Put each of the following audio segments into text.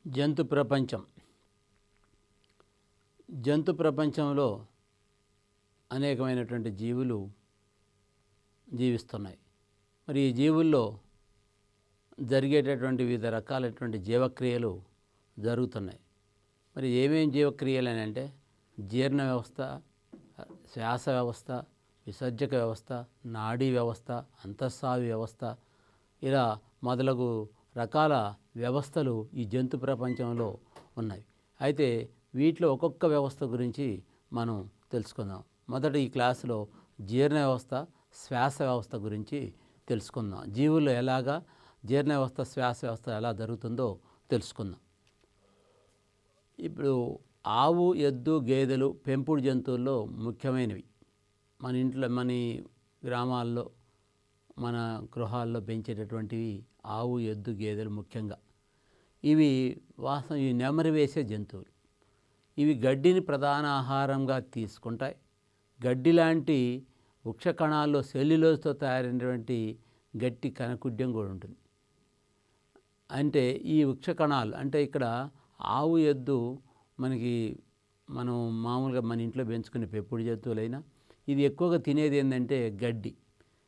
జంతు ప్రపంచం. జంతు ప్రపంచంలో అనేకమైనటువంటి జీవులు జీవిస్తున్నాయి. మరి ఈ జీవుల్లో జరిగేటటువంటి వివిధ రకాలైనటువంటి జీవక్రియలు జరుగుతున్నాయి. మరి ఏమేం జీవక్రియలు అని అంటే జీర్ణ వ్యవస్థ, శ్వాస వ్యవస్థ, విసర్జక వ్యవస్థ, నాడీ వ్యవస్థ, అంతఃస్రావి వ్యవస్థ, ఇలా మొదలగు రకాల వ్యవస్థలు ఈ జంతు ప్రపంచంలో ఉన్నాయి. అయితే వీటిలో ఒక్కొక్క వ్యవస్థ గురించి మనం తెలుసుకుందాం. మొదట ఈ క్లాసులో జీర్ణ వ్యవస్థ, శ్వాస వ్యవస్థ గురించి తెలుసుకుందాం. జీవుల్లో ఎలాగా జీర్ణ వ్యవస్థ, శ్వాస వ్యవస్థ ఎలా జరుగుతుందో తెలుసుకుందాం. ఇప్పుడు ఆవు, ఎద్దు, గేదెలు పెంపుడు జంతువుల్లో ముఖ్యమైనవి. మన ఇంట్లో, మన గ్రామాల్లో, మన గృహాల్లో పెంచేటటువంటివి ఆవు, ఎద్దు, గేదెలు ముఖ్యంగా. ఇవి నెమరు వేసే జంతువులు. ఇవి గడ్డిని ప్రధాన ఆహారంగా తీసుకుంటాయి. గడ్డి లాంటి వృక్ష కణాల్లో సెల్యులోజ్తో తయారైనటువంటి గట్టి కనకుడ్యం కూడా ఉంటుంది. అంటే ఈ వృక్ష కణాలు అంటే ఇక్కడ ఆవు, ఎద్దు మనం మామూలుగా మన ఇంట్లో పెంచుకునే పెంపుడు జంతువులైనా ఇది ఎక్కువగా తినేది ఏంటంటే గడ్డి.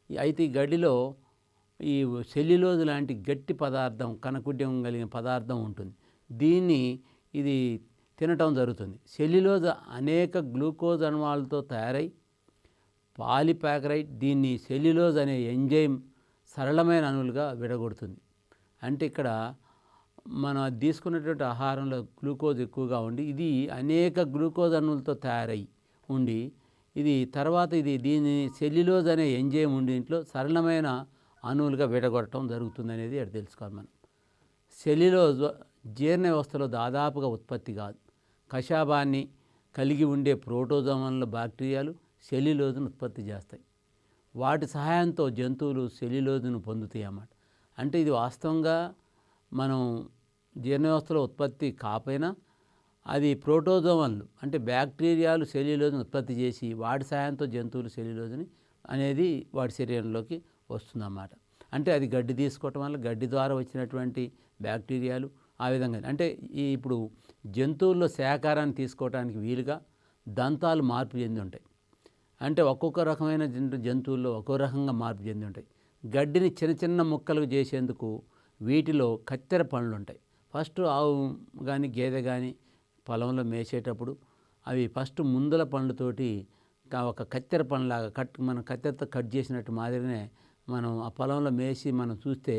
అయితే ఈ గడ్డిలో ఈ సెల్యులోజ్ లాంటి గట్టి పదార్థం, కనకుడ్యం కలిగిన పదార్థం ఉంటుంది. దీన్ని ఇది తినటం జరుగుతుంది. సెల్యులోజ్ అనేక గ్లూకోజ్ అణువులతో తయారై పాలిపాకరైట్ దీన్ని సెల్యులోజ్ అనే ఎంజైమ్ సరళమైన అణువులుగా విడగొడుతుంది. అంటే ఇక్కడ మనం తీసుకున్నటువంటి ఆహారంలో గ్లూకోజ్ ఎక్కువగా ఉండి ఇది అనేక గ్లూకోజ్ అణువులతో తయారై ఉండి దీన్ని సెల్యులోజ్ అనే ఎంజైమ్ ఉండి ఇంట్లో సరళమైన అణువులుగా విడగొట్టడం జరుగుతుంది అనేది అది తెలుసుకోవాలి మనం. సెల్యులోజ్ జీర్ణ వ్యవస్థలో దాదాపుగా ఉత్పత్తి కాదు. కషాబాన్ని కలిగి ఉండే ప్రోటోజోమన్ల బ్యాక్టీరియాలు సెల్యులోజ్ను ఉత్పత్తి చేస్తాయి. వాటి సహాయంతో జంతువులు సెల్యులోజ్ను పొందుతాయి అన్నమాట. అంటే ఇది వాస్తవంగా మనం జీర్ణ వ్యవస్థలో ఉత్పత్తి కాకపోయినా అది ప్రోటోజోమన్లు అంటే బ్యాక్టీరియాలు సెల్యులోజ్ను ఉత్పత్తి చేసి వాటి సహాయంతో జంతువులు సెల్యులోజ్ని అనేది వాటి శరీరంలోకి వస్తుందన్నమాట. అంటే అది గడ్డి తీసుకోవటం వల్ల గడ్డి ద్వారా వచ్చినటువంటి బ్యాక్టీరియాలు ఆ విధంగా అంటే ఇప్పుడు జంతువుల్లో శాకాహారాన్ని తీసుకోవడానికి వీలుగా దంతాలు మార్పు చెంది ఉంటాయి. అంటే ఒక్కొక్క రకమైన జంతువుల్లో ఒక్కో రకంగా మార్పు చెంది ఉంటాయి. గడ్డిని చిన్న చిన్న ముక్కలు చేసేందుకు వీటిలో కత్తెర పండ్లు ఉంటాయి. ఫస్ట్ ఆవు కానీ గేదె కానీ పొలంలో మేసేటప్పుడు అవి ఫస్ట్ ముందల పండ్లతోటి ఒక కత్తెర పండ్లాగా మనం కత్తెరతో కట్ చేసినట్టు మాదిరినే మనం ఆ పొలంలో మేసి మనం చూస్తే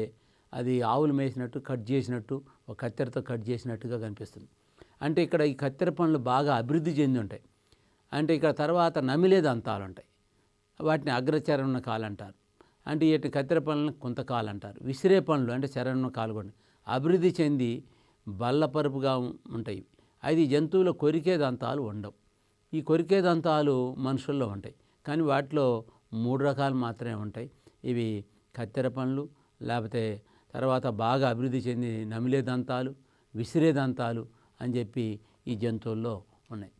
అది ఆవులు మేసినట్టు కట్ చేసినట్టు ఒక కత్తెరతో కట్ చేసినట్టుగా కనిపిస్తుంది. అంటే ఇక్కడ ఈ కత్తెర పండ్లు బాగా అభివృద్ధి చెంది ఉంటాయి. అంటే ఇక్కడ తర్వాత నమిలే దంతాలు ఉంటాయి. వాటిని అగ్రచరణ కాలు అంటారు. అంటే ఇటు కత్తెర పండ్లను కొంతకాలు అంటారు. విసిరే పండ్లు అంటే చరణ కాలు కూడా అభివృద్ధి చెంది బల్లపరుపుగా ఉంటాయి. అది జంతువుల కొరికే దంతాలు ఉండవు. ఈ కొరికే దంతాలు మనుషుల్లో ఉంటాయి. కానీ వాటిలో 3 రకాలు మాత్రమే ఉంటాయి. ఇవి కత్తెర పండ్లు, లేకపోతే తర్వాత బాగా అభివృద్ధి చెంది నమిలే దంతాలు, విసిరే దంతాలు అని చెప్పి ఈ జంతువుల్లో ఉన్నాయి.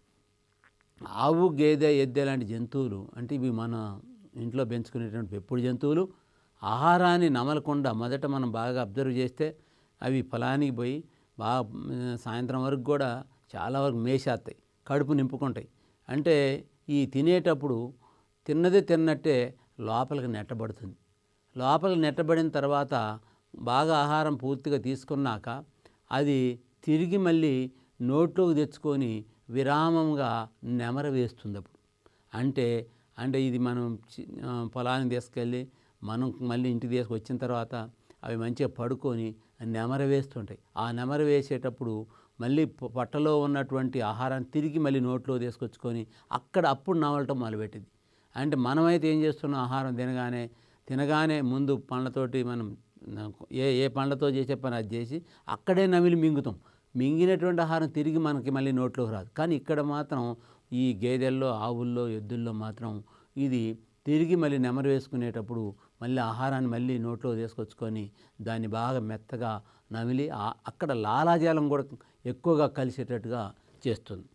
ఆవు, గేదె, ఎద్దు లాంటి జంతువులు అంటే ఇవి మన ఇంట్లో పెంచుకునేటువంటి పెంపుడు జంతువులు. ఆహారాన్ని నమలకుండా మొదట మనం బాగా అబ్జర్వ్ చేస్తే అవి పొలానికి పోయి బాగా సాయంత్రం వరకు కూడా చాలా వరకు మేసేస్తాయి, కడుపు నింపుకుంటాయి. అంటే ఈ తినేటప్పుడు తిన్నదే తిన్నట్టే లోపలికి నెట్టబడుతుంది. లోపలికి నెట్టబడిన తర్వాత బాగా ఆహారం పూర్తిగా తీసుకున్నాక అది తిరిగి మళ్ళీ నోట్లోకి తెచ్చుకొని విరామంగా నెమర వేస్తుంది. అప్పుడు అంటే ఇది మనం పొలానికి తీసుకెళ్ళి మనం మళ్ళీ ఇంటికి తీసుకొచ్చిన తర్వాత అవి మంచిగా పడుకొని నెమర వేస్తుంటాయి. ఆ నెమర వేసేటప్పుడు మళ్ళీ పొట్టలో ఉన్నటువంటి ఆహారాన్ని తిరిగి మళ్ళీ నోట్లో తీసుకొచ్చుకొని అప్పుడు నమలటం మొదలుపెట్టింది. అంటే మనమైతే ఏం చేస్తున్నాం, ఆహారం తినగానే ముందు పండ్లతోటి మనం ఏ పండ్లతో చేసే పని అది చేసి అక్కడే నమిలి మింగుతాం. మింగినటువంటి ఆహారం తిరిగి మనకి మళ్ళీ నోట్లోకి రాదు. కానీ ఇక్కడ మాత్రం ఈ గేదెల్లో, ఆవుల్లో, ఎద్దుల్లో మాత్రం ఇది తిరిగి మళ్ళీ నెమరు వేసుకునేటప్పుడు మళ్ళీ ఆహారాన్ని మళ్ళీ నోట్లో తీసుకొచ్చుకొని దాన్ని బాగా మెత్తగా నమిలి అక్కడ లాలాజలం కూడా ఎక్కువగా కలిసేటట్టుగా చేస్తుంది.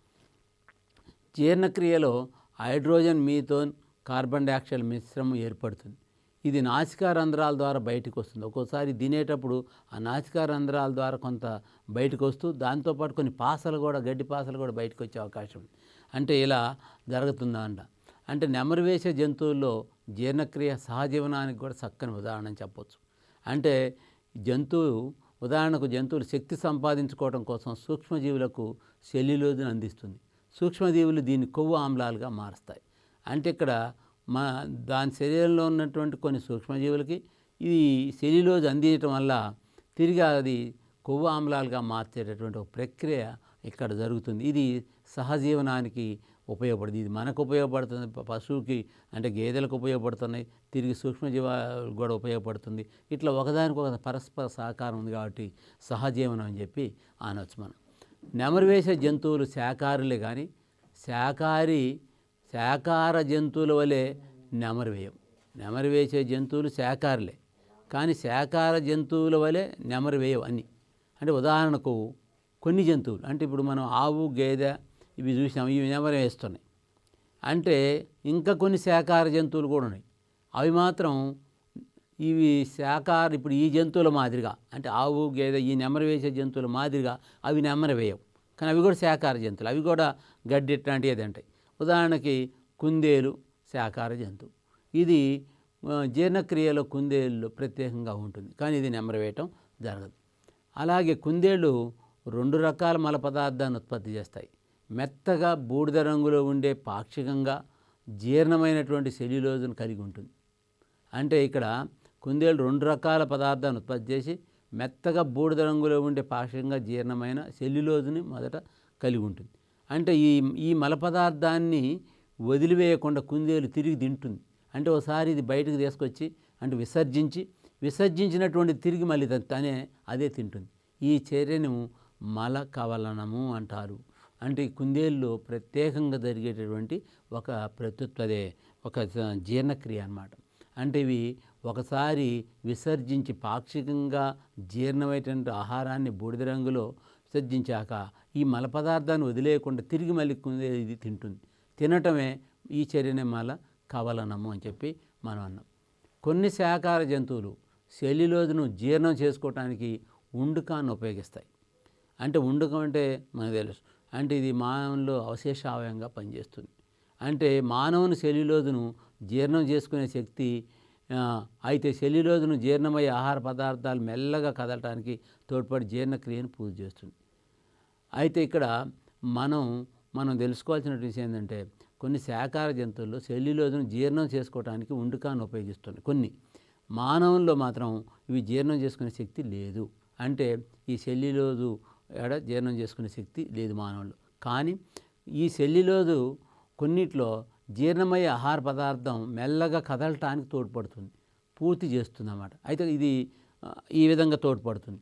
జీర్ణక్రియలో హైడ్రోజన్, మీథోన్, కార్బన్ డయాక్సైడ్ మిశ్రమం ఏర్పడుతుంది. ఇది నాసికా రంధ్రాల ద్వారా బయటకు వస్తుంది. ఒక్కోసారి తినేటప్పుడు ఆ నాసికా రంధ్రాల ద్వారా కొంత బయటకు వస్తూ దాంతోపాటు కొన్ని పాసలు కూడా, గడ్డి పాసలు కూడా బయటకు వచ్చే అవకాశం ఉంది. అంటే ఇలా జరుగుతుందా అంట. అంటే నెమరు వేసే జంతువుల్లో జీర్ణక్రియ సహజీవనానికి కూడా చక్కని ఉదాహరణ అని చెప్పొచ్చు. అంటే జంతువులు శక్తి సంపాదించుకోవడం కోసం సూక్ష్మజీవులకు సెల్యులోజ్ను అందిస్తుంది. సూక్ష్మజీవులు దీన్ని కొవ్వు ఆమ్లాలుగా మారుస్తాయి. అంటే ఇక్కడ దాని శరీరంలో ఉన్నటువంటి కొన్ని సూక్ష్మజీవులకి ఈ సెల్యులోజ్ అందించడం వల్ల తిరిగి అది కొవ్వు ఆమ్లాలుగా మార్చేటటువంటి ఒక ప్రక్రియ ఇక్కడ జరుగుతుంది. ఇది సహజీవనానికి ఉపయోగపడుతుంది. ఇది మనకు ఉపయోగపడుతుంది, పశువుకి అంటే గేదెలకు ఉపయోగపడుతున్నాయి, తిరిగి సూక్ష్మజీవాలకు కూడా ఉపయోగపడుతుంది. ఇట్లా ఒకదానికొక పరస్పర సహకారం ఉంది కాబట్టి సహజీవనం అని చెప్పి అనవచ్చు మనం. నెమరు వేసే జంతువులు శాకాహారులే కానీ శాకాహార జంతువుల వలె నెమరు వేయం. నెమరు వేసే జంతువులు శాకాహారులే కానీ శాకాహార జంతువుల వలె నెమరు వేయవు అన్నీ. అంటే ఉదాహరణకు కొన్ని జంతువులు అంటే ఇప్పుడు మనం ఆవు, గేదె ఇవి చూసినాం, ఇవి నెమరు వేస్తున్నాయి. అంటే ఇంకా కొన్ని శాకాహార జంతువులు కూడా ఉన్నాయి, అవి మాత్రం ఇవి ఇప్పుడు ఈ జంతువుల మాదిరిగా అంటే ఆవు, గేదె ఈ నెమరు వేసే జంతువుల మాదిరిగా అవి నెమరు వేయవు, కానీ అవి కూడా శాకాహార జంతువులు. అవి కూడా గడ్డి ఇట్లాంటివి తింటాయి. ఉదాహరణకి కుందేలు శాకాహార జంతువు. ఇది జీర్ణక్రియలో కుందేళ్ళు ప్రత్యేకంగా ఉంటుంది, కానీ ఇది నెమరు వేయటం జరగదు. అలాగే కుందేళ్ళు 2 రకాల మల పదార్థాన్ని ఉత్పత్తి చేస్తాయి. మెత్తగా బూడిద రంగులో ఉండే పాక్షికంగా జీర్ణమైనటువంటి సెల్యులోజ్ను కలిగి ఉంటుంది. అంటే ఇక్కడ కుందేలు 2 రకాల పదార్థాన్ని ఉత్పత్తి చేసి మెత్తగా బూడిద రంగులో ఉండే పాక్షికంగా జీర్ణమైన సెల్యులోజ్ని మొదట కలిగి ఉంటుంది. అంటే ఈ మల పదార్థాన్ని వదిలివేయకుండా కుందేలు తిరిగి తింటుంది. అంటే ఒకసారి ఇది బయటకు తీసుకొచ్చి అంటే విసర్జించినటువంటి తిరిగి మళ్ళీ అదే తింటుంది. ఈ చర్యను మల కవలనము అంటారు. అంటే ఈ కుందేళ్ళు ప్రత్యేకంగా జరిగేటటువంటి ఒక ఒక జీర్ణక్రియ అన్నమాట. అంటే ఇవి ఒకసారి విసర్జించి పాక్షికంగా జీర్ణమైనటువంటి ఆహారాన్ని బూడిద రంగులో విసర్జించాక ఈ మల పదార్థాన్ని వదిలేయకుండా తిరిగి మళ్ళీ కుందేలు ఇది తింటుంది. తినటమే ఈ చర్యనే మల కవలనము అని చెప్పి మనం అన్నాం. కొన్ని శాకాహార జంతువులు సెల్యులోజ్ను జీర్ణం చేసుకోవటానికి ఉండుకాన్ని ఉపయోగిస్తాయి. అంటే ఉండుకం అంటే మనకు తెలుసు, అంటే ఇది మానవుల్లో అవశేష అవయంగా పనిచేస్తుంది. అంటే మానవుని సెల్యులోజ్ను జీర్ణం చేసుకునే శక్తి అయితే సెల్యులోజ్ను జీర్ణమయ్యే ఆహార పదార్థాలు మెల్లగా కదలటానికి తోడ్పడి జీర్ణక్రియను పూర్తి చేస్తుంది. అయితే ఇక్కడ మనం తెలుసుకోవాల్సిన విషయం ఏంటంటే కొన్ని శాకాహార జంతువుల్లో సెల్యులోజ్ను జీర్ణం చేసుకోవడానికి ఉండుకాన్ని ఉపయోగిస్తుంది. కొన్ని మానవుల్లో మాత్రం ఇవి జీర్ణం చేసుకునే శక్తి లేదు. అంటే ఈ సెల్యులోజు జీర్ణం చేసుకునే శక్తి లేదు మానవుల్లో. కానీ ఈ సెల్యులోజు కొన్నిట్లో జీర్ణమయ్యే ఆహార పదార్థం మెల్లగా కదలటానికి తోడ్పడుతుంది, పూర్తి చేస్తుంది అన్నమాట. అయితే ఇది ఈ విధంగా తోడ్పడుతుంది.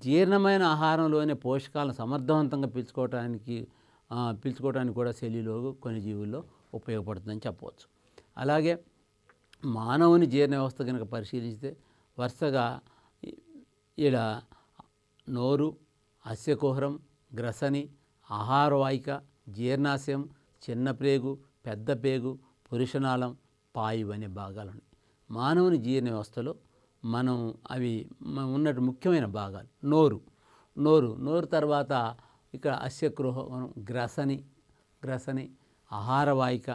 జీర్ణమైన ఆహారంలోనే పోషకాలను సమర్థవంతంగా పీల్చుకోవడానికి కూడా సెల్యులోజ్ కొన్ని జీవుల్లో ఉపయోగపడుతుందని చెప్పవచ్చు. అలాగే మానవుని జీర్ణ వ్యవస్థ కనుక పరిశీలిస్తే వరుసగా ఈడ నోరు, అస్యకుహరం, గ్రసని, ఆహారవాహిక, జీర్ణాశయం, చిన్న ప్రేగు, పెద్ద పేగు, పురుషనాళం, పాయువు అనే భాగాలు ఉన్నాయి. మానవుని జీర్ణ వ్యవస్థలో అవి ఉన్నట్టు ముఖ్యమైన భాగాలు. నోరు తర్వాత ఇక్కడ అస్యకుహరం, గ్రసని, ఆహారవాహిక,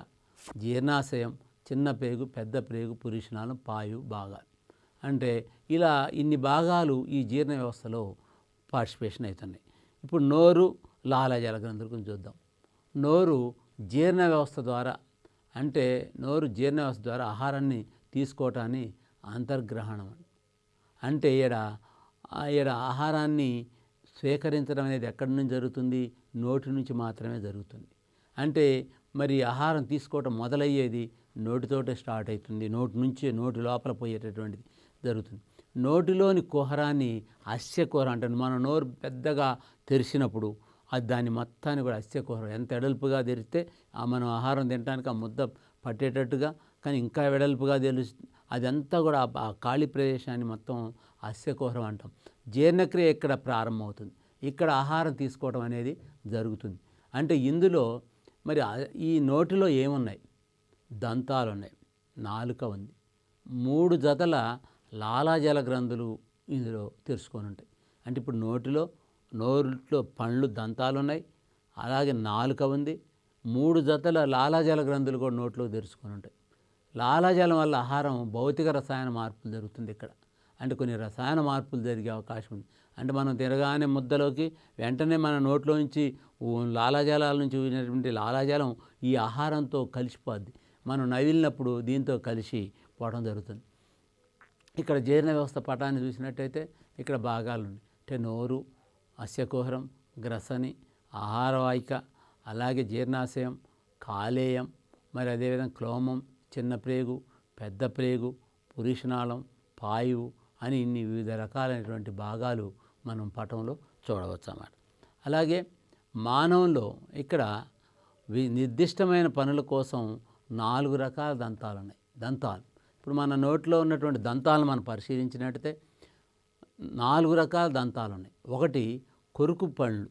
జీర్ణాశయం, చిన్న పేగు, పెద్ద ప్రేగు, పురుషనాళం, పాయువు భాగాలు. అంటే ఇలా ఇన్ని భాగాలు ఈ జీర్ణ వ్యవస్థలో పార్టిసిపేషన్ అవుతున్నాయి. ఇప్పుడు నోరు, లాలాజల గ్రంథుల గురించి చూద్దాం. నోరు జీర్ణ వ్యవస్థ ద్వారా ఆహారాన్ని తీసుకోవటాన్ని అంతర్గ్రహణం అంటే ఈడ ఆహారాన్ని స్వీకరించడం అనేది ఎక్కడి నుంచి జరుగుతుంది? నోటి నుంచి మాత్రమే జరుగుతుంది. అంటే మరి ఆహారం తీసుకోవటం మొదలయ్యేది నోటితోటే స్టార్ట్ అవుతుంది. నోటి లోపల పోయేటటువంటిది జరుగుతుంది. నోటిలోని కుహరాన్ని అస్యకుహరం అంటారు. మన నోరు పెద్దగా తెరిచినప్పుడు దాన్ని మొత్తాన్ని కూడా అస్యకుహరం, ఎంత వెడల్పుగా తెరిస్తే మనం ఆహారం తినడానికి ఆ ముద్ద పట్టేటట్టుగా, కానీ ఇంకా వెడల్పుగా అదంతా కూడా ఆ ఖాళీ ప్రదేశాన్ని మొత్తం అస్యకుహరం అంటాం. జీర్ణక్రియ ఇక్కడ ప్రారంభమవుతుంది. ఇక్కడ ఆహారం తీసుకోవడం అనేది జరుగుతుంది. అంటే ఇందులో మరి ఈ నోటిలో ఏమున్నాయి? దంతాలు ఉన్నాయి, నాలుక ఉంది, 3 జతల లాలాజల గ్రంథులు ఇందులో తెరుచుకొని ఉంటాయి. అంటే ఇప్పుడు నోట్లో పండ్లు దంతాలు ఉన్నాయి, అలాగే నాలుక ఉంది, 3 జతల లాలాజల గ్రంథులు కూడా నోట్లో తెరుచుకొని ఉంటాయి. లాలాజలం వల్ల ఆహారం భౌతిక రసాయన మార్పులు జరుగుతుంది ఇక్కడ. అంటే కొన్ని రసాయన మార్పులు జరిగే అవకాశం ఉంది. అంటే మనం తినగానే ముద్దలోకి వెంటనే మన నోట్లో నుంచి లాలాజలాల నుంచి ఊరినటువంటి లాలాజలం ఈ ఆహారంతో కలిసిపోద్ది. మనం నవిలినప్పుడు దీంతో కలిసి పోవడం జరుగుతుంది. ఇక్కడ జీర్ణ వ్యవస్థ పటాన్ని చూసినట్టయితే ఇక్కడ భాగాలు ఉన్నాయి. అంటే నోరు, అస్యకుహరం, గ్రసని, ఆహారవాహిక, అలాగే జీర్ణాశయం, కాలేయం, మరి అదేవిధంగా క్లోమం, చిన్న ప్రేగు, పెద్ద ప్రేగు, పురీషనాళం, పాయువు అని ఇన్ని వివిధ రకాలైనటువంటి భాగాలు మనం పటంలో చూడవచ్చు అన్నమాట. అలాగే మానవంలో ఇక్కడ నిర్దిష్టమైన పనుల కోసం 4 రకాల దంతాలు ఉన్నాయి. దంతాలు ఇప్పుడు మన నోట్లో ఉన్నటువంటి దంతాలను మనం పరిశీలించినట్టయితే 4 రకాల దంతాలు ఉన్నాయి. ఒకటి కొరుకు పళ్ళు,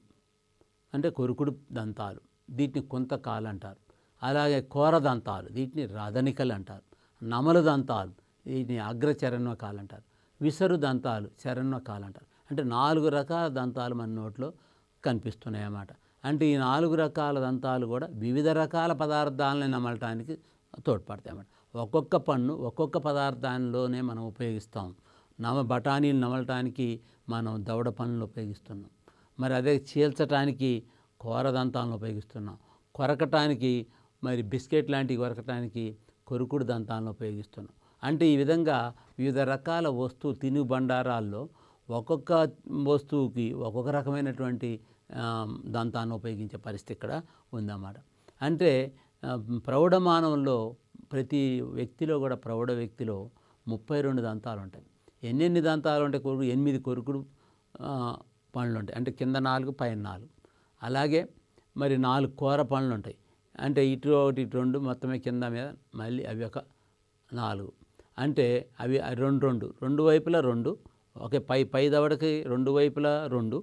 అంటే కొరుకుడు దంతాలు, వీటిని కుంతకాలు అంటారు. అలాగే కోర దంతాలు, వీటిని రదనికలు అంటారు. నమలు దంతాలు, వీటిని అగ్రచరణ్వకాలు అంటారు. విసరు దంతాలు చరణ్వకాలు అంటారు. అంటే 4 రకాల దంతాలు మన నోట్లో కనిపిస్తున్నాయి అన్నమాట. అంటే ఈ 4 రకాల దంతాలు కూడా వివిధ రకాల పదార్థాలని నమలటానికి తోడ్పడతాయి అన్నమాట. ఒక్కొక్క పన్ను ఒక్కొక్క పదార్థాల్లోనే మనం ఉపయోగిస్తాం. బఠానీలు నమలటానికి మనం దవడ పన్నులు ఉపయోగిస్తున్నాం. మరి అదే చీల్చటానికి కోర దంతాలను ఉపయోగిస్తున్నాం. కొరకటానికి మరి బిస్కెట్ లాంటివి కొరకటానికి కొరుకుడు దంతాలను ఉపయోగిస్తున్నాం. అంటే ఈ విధంగా వివిధ రకాల తిను బండారాల్లో ఒక్కొక్క వస్తువుకి ఒక్కొక్క రకమైనటువంటి దంతాన్ని ఉపయోగించే పరిస్థితి ఇక్కడ ఉందన్నమాట. అంటే ప్రౌఢ మానవుల్లో ప్రతి వ్యక్తిలో కూడా ప్రౌఢ వ్యక్తిలో 32 దంతాలు ఉంటాయి. ఎన్ని దంతాలు ఉంటాయి? 8 కొరుకుడు పళ్ళు ఉంటాయి. అంటే కింద 4 పైన 4. అలాగే మరి 4 కూర పళ్ళు ఉంటాయి. అంటే ఇటు ఒకటి ఇటు 2 మొత్తమే కింద మీద మళ్ళీ అవి ఒక 4. అంటే అవి రెండు వైపులా 2, ఒకే పై దవడకి 2 వైపులా 2,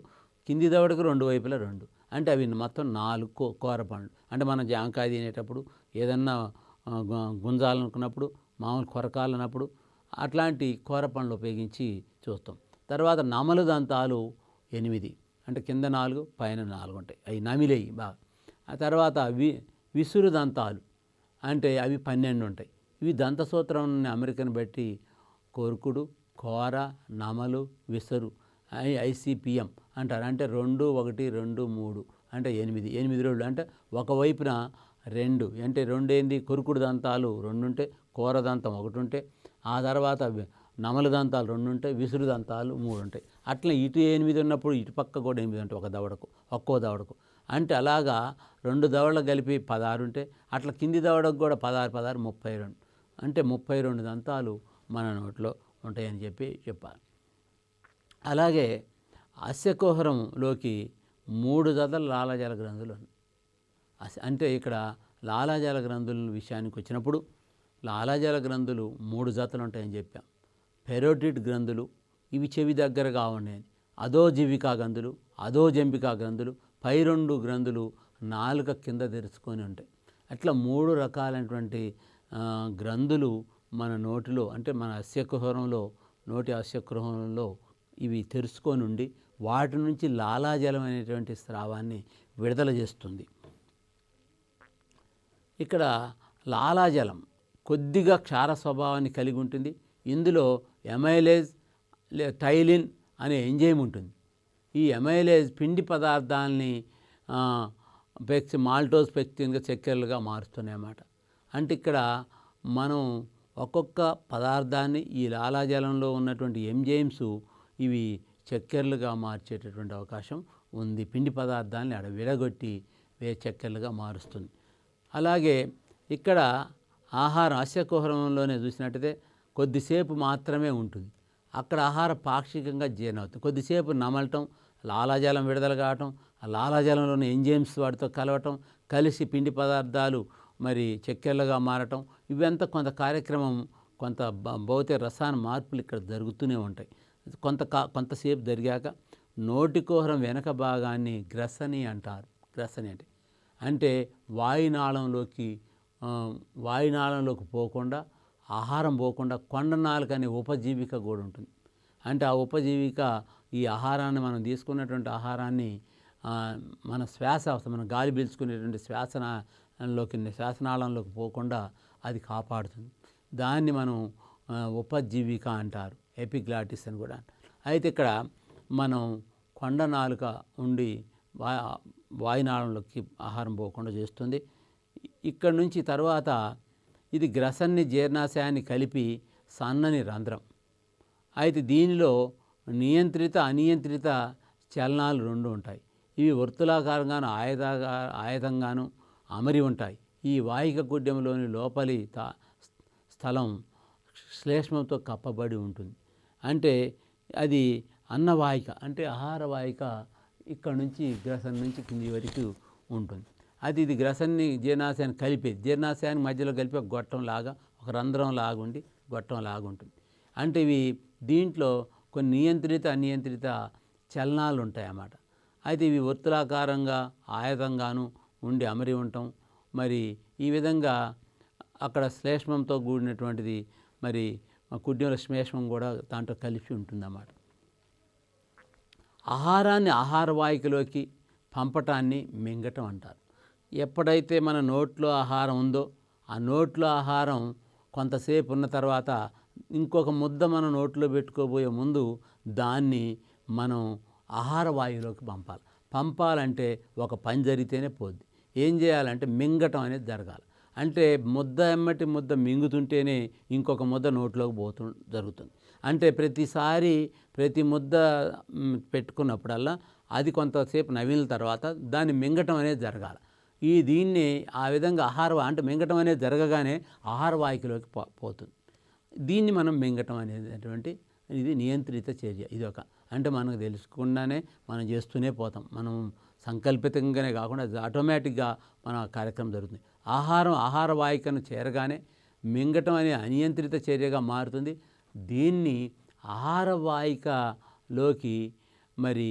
కింది దవడకి 2 వైపులా 2. అంటే అవి మొత్తం 4 కూర పండ్లు. అంటే మనం జాంకాయ తినేటప్పుడు ఏదన్నా గుంజాలనుకున్నప్పుడు, మామూలు కొరకాలన్నప్పుడు అట్లాంటి కూర పండ్లు ఉపయోగించి చూస్తాం. తర్వాత నమలు దంతాలు 8, అంటే కింద 4 పైన 4 ఉంటాయి. అవి నమిలేయి బాగా. ఆ తర్వాత విసురు దంతాలు అంటే అవి 12 ఉంటాయి. ఇవి దంతసూత్రం అమెరికన్ బట్టి కొరుకుడు, కోర, నమలు, విసరు ICPM అంటారు. అంటే 2, 1, 2, 3 అంటే 8 రోళ్ళు. అంటే ఒకవైపున 2 అంటే 2 ఏంది? కొరుకుడు దంతాలు 2 ఉంటే, కూర దంతం 1 ఉంటే, ఆ తర్వాత నమలు దంతాలు 2 ఉంటాయి, విసురు దంతాలు 3 ఉంటాయి. అట్లా ఇటు 8 ఉన్నప్పుడు ఇటు పక్క కూడా 8 ఉంటాయి ఒక్కో దవడకు. అంటే అలాగా 2 దవడలు కలిపి 16 ఉంటే, అట్లా కింది దవడకు కూడా 16, 32. అంటే 32 దంతాలు మన నోట్లో ఉంటాయని చెప్పాలి. అలాగే అస్యకుహరంలోకి 3 జతల లాలాజల గ్రంథులు. అంటే ఇక్కడ లాలాజల గ్రంథుల విషయానికి వచ్చినప్పుడు లాలాజల గ్రంథులు 3 జతలు ఉంటాయని చెప్పాం. పెరోటిడ్ గ్రంథులు, ఇవి చెవి దగ్గరగా ఉన్నాయి. అధోజీవికా గ్రంథులు, అధోజంబికా గ్రంథులు, పై 2 గ్రంథులు నాలుక కింద తెరుచుకొని ఉంటాయి. అట్లా 3 రకాలైనటువంటి గ్రంథులు మన నోటిలో, అంటే మన అస్యకుహరంలో, నోటి అస్యకుహరంలో ఇవి తెరుచుకొని ఉండి వాటి నుంచి లాలాజలం అనేటువంటి స్రావాన్ని విడుదల చేస్తుంది. ఇక్కడ లాలాజలం కొద్దిగా క్షార స్వభావాన్ని కలిగి ఉంటుంది. ఇందులో ఎమైలేజ్ టైలిన్ అనే ఎంజైమ్ ఉంటుంది. ఈ ఎమైలేజ్ పిండి పదార్థాలని మాల్టోస్ పెక్టిన్గా చక్కెరలుగా మారుస్తున్నాయన్నమాట. అంటే ఇక్కడ మనం ఒక్కొక్క పదార్థాన్ని ఈ లాలాజలంలో ఉన్నటువంటి ఎంజైమ్స్ ఇవి చక్కెరలుగా మార్చేటటువంటి అవకాశం ఉంది. పిండి పదార్థాన్ని విడగొట్టి చక్కెరలుగా మారుస్తుంది. అలాగే ఇక్కడ ఆహారం అస్యకుహరంలోనే చూసినట్టయితే కొద్దిసేపు మాత్రమే ఉంటుంది. అక్కడ ఆహారం పాక్షికంగా జీర్ణమవుతుంది. కొద్దిసేపు నమలటం, లాలాజలం విడుదల కావటం, ఆ లాలాజలంలోని ఎంజైమ్స్ వాటితో కలవటం, కలిసి పిండి పదార్థాలు మరి చక్కెరలుగా మారటం, ఇవంతా కొంత కార్యక్రమం, కొంత భౌతిక రసాయన మార్పులు ఇక్కడ జరుగుతూనే ఉంటాయి. కొంతసేపు జరిగాక నోటి కుహరం వెనక భాగాన్ని గ్రసని అంటారు. గ్రసని అంటే వాయునాళంలోకి పోకుండా ఆహారం పోకుండా కొండనాలుక అనే ఉపజీవిక కూడా ఉంటుంది. అంటే ఆ ఉపజీవిక ఈ ఆహారాన్ని మనం తీసుకున్నటువంటి ఆహారాన్ని మన శ్వాస మనం గాలి పీల్చుకునేటువంటి శ్వాసనాళంలోకి పోకుండా అది కాపాడుతుంది. దాన్ని మనం ఉపజీవిక అంటారు, ఎపిగ్లాటిస్ అని కూడా అంటారు. అయితే ఇక్కడ మనం కొండ నాలుక ఉండి వాయునాళంలోకి ఆహారం పోకుండా చేస్తుంది. ఇక్కడ నుంచి తర్వాత ఇది గ్రసన్ని జీర్ణాశయాన్ని కలిపి సన్నని రంధ్రం. అయితే దీనిలో నియంత్రిత అనియంత్రిత చలనాలు రెండు ఉంటాయి. ఇవి వర్తులాకారంగాను ఆయతంగాను అమరి ఉంటాయి. ఈ వాహిక గుడ్యంలోని లోపలి స్థలం శ్లేష్మంతో కప్పబడి ఉంటుంది. అంటే అది అన్నవాహిక, అంటే ఆహార వాహిక ఇక్కడ నుంచి గ్రసన్ నుంచి కింది వరకు ఉంటుంది. అది ఇది గ్రసన్ని జీర్ణాశయాన్ని కలిపేది. జీర్ణాశయాన్ని మధ్యలో కలిపి ఒక గొట్టం లాగా, ఒక రంధ్రం లాగుండి గొట్టం లాగుంటుంది. అంటే ఇవి దీంట్లో కొన్ని నియంత్రిత అనియంత్రిత చలనాలు ఉంటాయి అన్నమాట. అయితే ఇవి వర్తులాకారంగా ఆయతంగాను ఉండి అమరి ఉండటం, మరి ఈ విధంగా అక్కడ శ్లేష్మంతో కూడినటువంటిది, మరి కుడ్యంలో శ్లేష్మం కూడా దాంట్లో కలిసి ఉంటుందన్నమాట. ఆహారాన్ని ఆహార వాహికలోకి పంపటాన్ని మింగటం అంటారు. ఎప్పుడైతే మన నోట్లో ఆహారం ఉందో ఆ నోట్లో ఆహారం కొంతసేపు ఉన్న తర్వాత ఇంకొక ముద్ద మన నోట్లో పెట్టుకోబోయే ముందు దాన్ని మనం ఆహార వాయువులోకి పంపాలంటే ఒక పని జరిగితేనే పోద్ది. ఏం చేయాలంటే మింగటం అనేది జరగాలి. అంటే ముద్ద ఎమ్మటి ముద్ద మింగుతుంటేనే ఇంకొక ముద్ద నోట్లోకి జరుగుతుంది. అంటే ప్రతి ముద్ద పెట్టుకున్నప్పుడల్లా అది కొంతసేపు నవిలిన తర్వాత దాన్ని మింగటం అనేది జరగాలి. దీన్ని ఆ విధంగా అంటే మింగటం అనేది జరగగానే ఆహార వాహికలోకి పోతుంది. దీన్ని మనం మింగటం అనేటువంటి ఇది నియంత్రిత చర్య. ఇది అంటే మనకు తెలుసుకుండానే మనం చేస్తూనే పోతాం. మనం సంకల్పితంగానే కాకుండా ఆటోమేటిక్గా మన కార్యక్రమం జరుగుతుంది. ఆహార వాహికను చేరగానే మింగటం అనే అనియంత్రిత చర్యగా మారుతుంది. దీన్ని ఆహార వాహికలోకి మరి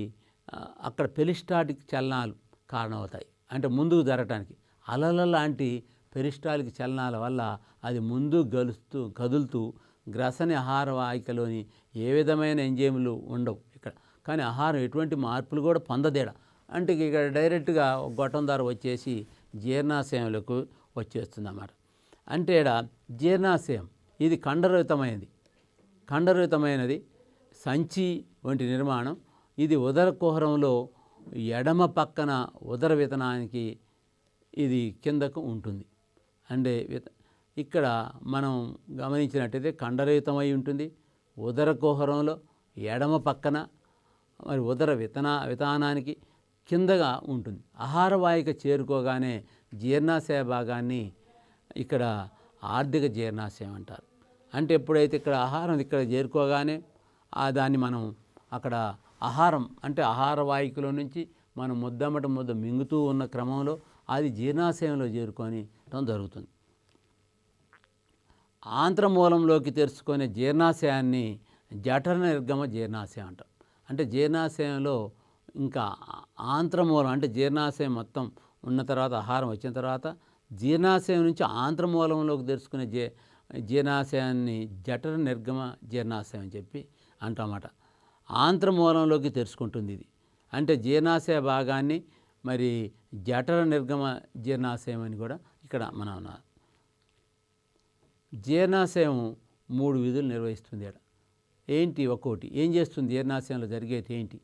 అక్కడ పెరిస్టాల్టిక్ చలనాలు కారణమవుతాయి. అంటే ముందుకు జరగటానికి అలల లాంటి పెరిస్టాల్టిక్ చలనాల వల్ల అది ముందు కదులుతూ గ్రసని ఆహార వాహికలోని ఏ విధమైన ఎంజైములు ఉండవు ఇక్కడ. కానీ ఆహారం ఎటువంటి మార్పులు కూడా పొందదేడ. అంటే ఇక్కడ డైరెక్ట్గా గొట్టం ద్వారా వచ్చేసి జీర్ణాశయంలోకి వచ్చేస్తుంది అన్నమాట. అంటే ఇక్కడ జీర్ణాశయం ఇది కండరహితమైనది సంచి వంటి నిర్మాణం. ఇది ఉదర కుహరంలో ఎడమ పక్కన ఉదర వితనానికి ఇది కిందకు ఉంటుంది. అంటే ఇక్కడ మనం గమనించినట్టయితే కండరహితమై ఉంటుంది. ఉదర కుహరంలో ఎడమ పక్కన మరి ఉదర వితానానికి కిందగా ఉంటుంది. ఆహార వాహిక చేరుకోగానే జీర్ణాశయ భాగాన్ని ఇక్కడ ఆర్థిక జీర్ణాశయం అంటారు. అంటే ఎప్పుడైతే ఇక్కడ ఆహారం ఇక్కడ చేరుకోగానే దాన్ని మనం అక్కడ ఆహార వాహికలో నుంచి మనం ముద్ద మింగుతూ ఉన్న క్రమంలో అది జీర్ణాశయంలో చేరుకోవడం జరుగుతుంది. ఆంత్రమూలంలోకి తెరుచుకునే జీర్ణాశయాన్ని జఠర నిర్గమ జీర్ణాశయం అంటారు. అంటే జీర్ణాశయంలో ఇంకా ఆంత్రమూలం అంటే జీర్ణాశయం మొత్తం ఉన్న తర్వాత ఆహారం వచ్చిన తర్వాత జీర్ణాశయం నుంచి ఆంత్రమూలంలోకి తెరుచుకునే జీర్ణాశయాన్ని జఠర నిర్గమ జీర్ణాశయం అని చెప్పి అంటామట. ఆంత్రమూలంలోకి తెరుచుకుంటుంది ఇది. అంటే జీర్ణాశయ భాగాన్ని మరి జఠర నిర్గమ జీర్ణాశయం అని కూడా ఇక్కడ మనం అన్నారు. జీర్ణాశయం 3 విధులు నిర్వహిస్తుంది. ఒక్కోటి ఏం చేస్తుంది? జీర్ణాశయంలో జరిగేది ఏంటి?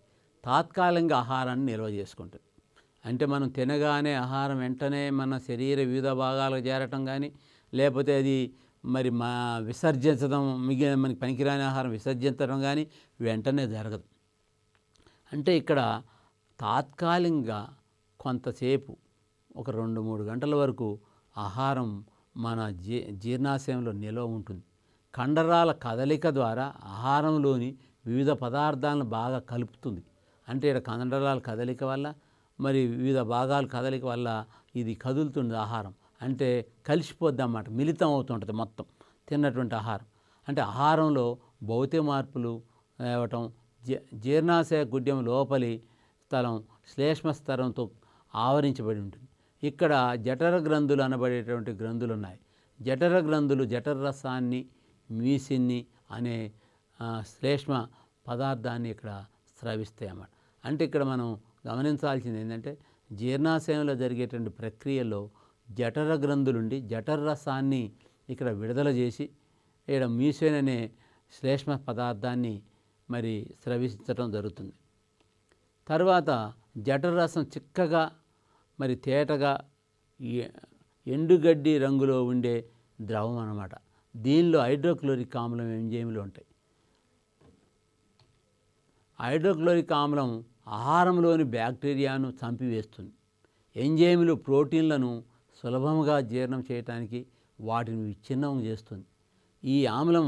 తాత్కాలికంగా ఆహారాన్ని నిల్వ చేసుకుంటుంది. అంటే మనం తినగానే ఆహారం వెంటనే మన శరీర వివిధ భాగాలకు చేరటం కానీ, లేకపోతే అది మరి విసర్జించడం, మనకి పనికిరాని ఆహారం విసర్జించడం కానీ వెంటనే జరగదు. అంటే ఇక్కడ తాత్కాలికంగా కొంతసేపు ఒక 2-3 గంటల వరకు ఆహారం మన జీర్ణాశయంలో నిల్వ ఉంటుంది. కండరాల కదలిక ద్వారా ఆహారంలోని వివిధ పదార్థాలను బాగా కలుపుతుంది. అంటే ఇక్కడ కండరాల కదలిక వల్ల మరి వివిధ భాగాల కదలిక వల్ల ఇది కదులుతుంది ఆహారం. అంటే కలిసిపోద్ది అన్నమాట, మిళితం అవుతుంటుంది మొత్తం తిన్నటువంటి ఆహారం. అంటే ఆహారంలో భౌతిక మార్పులు రావటం, జీర్ణాశయ గుడ్యం లోపలి స్థలం శ్లేష్మ స్థలంతో ఆవరించబడి ఉంటుంది. ఇక్కడ జఠర గ్రంథులు అనబడేటువంటి గ్రంథులు ఉన్నాయి. జఠర గ్రంథులు జఠర రసాన్ని మ్యూసిన్ని అనే శ్లేష్మ పదార్థాన్ని ఇక్కడ స్రవిస్తాయి అన్నమాట. అంటే ఇక్కడ మనం గమనించాల్సింది ఏంటంటే జీర్ణాశయంలో జరిగేటువంటి ప్రక్రియలో జఠర గ్రంథులుండి జఠర రసాన్ని ఇక్కడ విడుదల చేసి ఇక్కడ మ్యూసిన్ అనే శ్లేష్మ పదార్థాన్ని మరి స్రవించడం జరుగుతుంది. తర్వాత జఠర రసం చిక్కగా మరి తేటగా ఎండుగడ్డి రంగులో ఉండే ద్రవం అన్నమాట. దీనిలో హైడ్రోక్లోరిక్ ఆమ్లం ఎంజైమ్లు ఉంటాయి. హైడ్రోక్లోరిక్ ఆమ్లం ఆహారంలోని బ్యాక్టీరియాను చంపివేస్తుంది. ఎంజైమ్లు ప్రోటీన్లను సులభంగా జీర్ణం చేయడానికి వాటిని విచ్ఛిన్నం చేస్తుంది. ఈ ఆమ్లం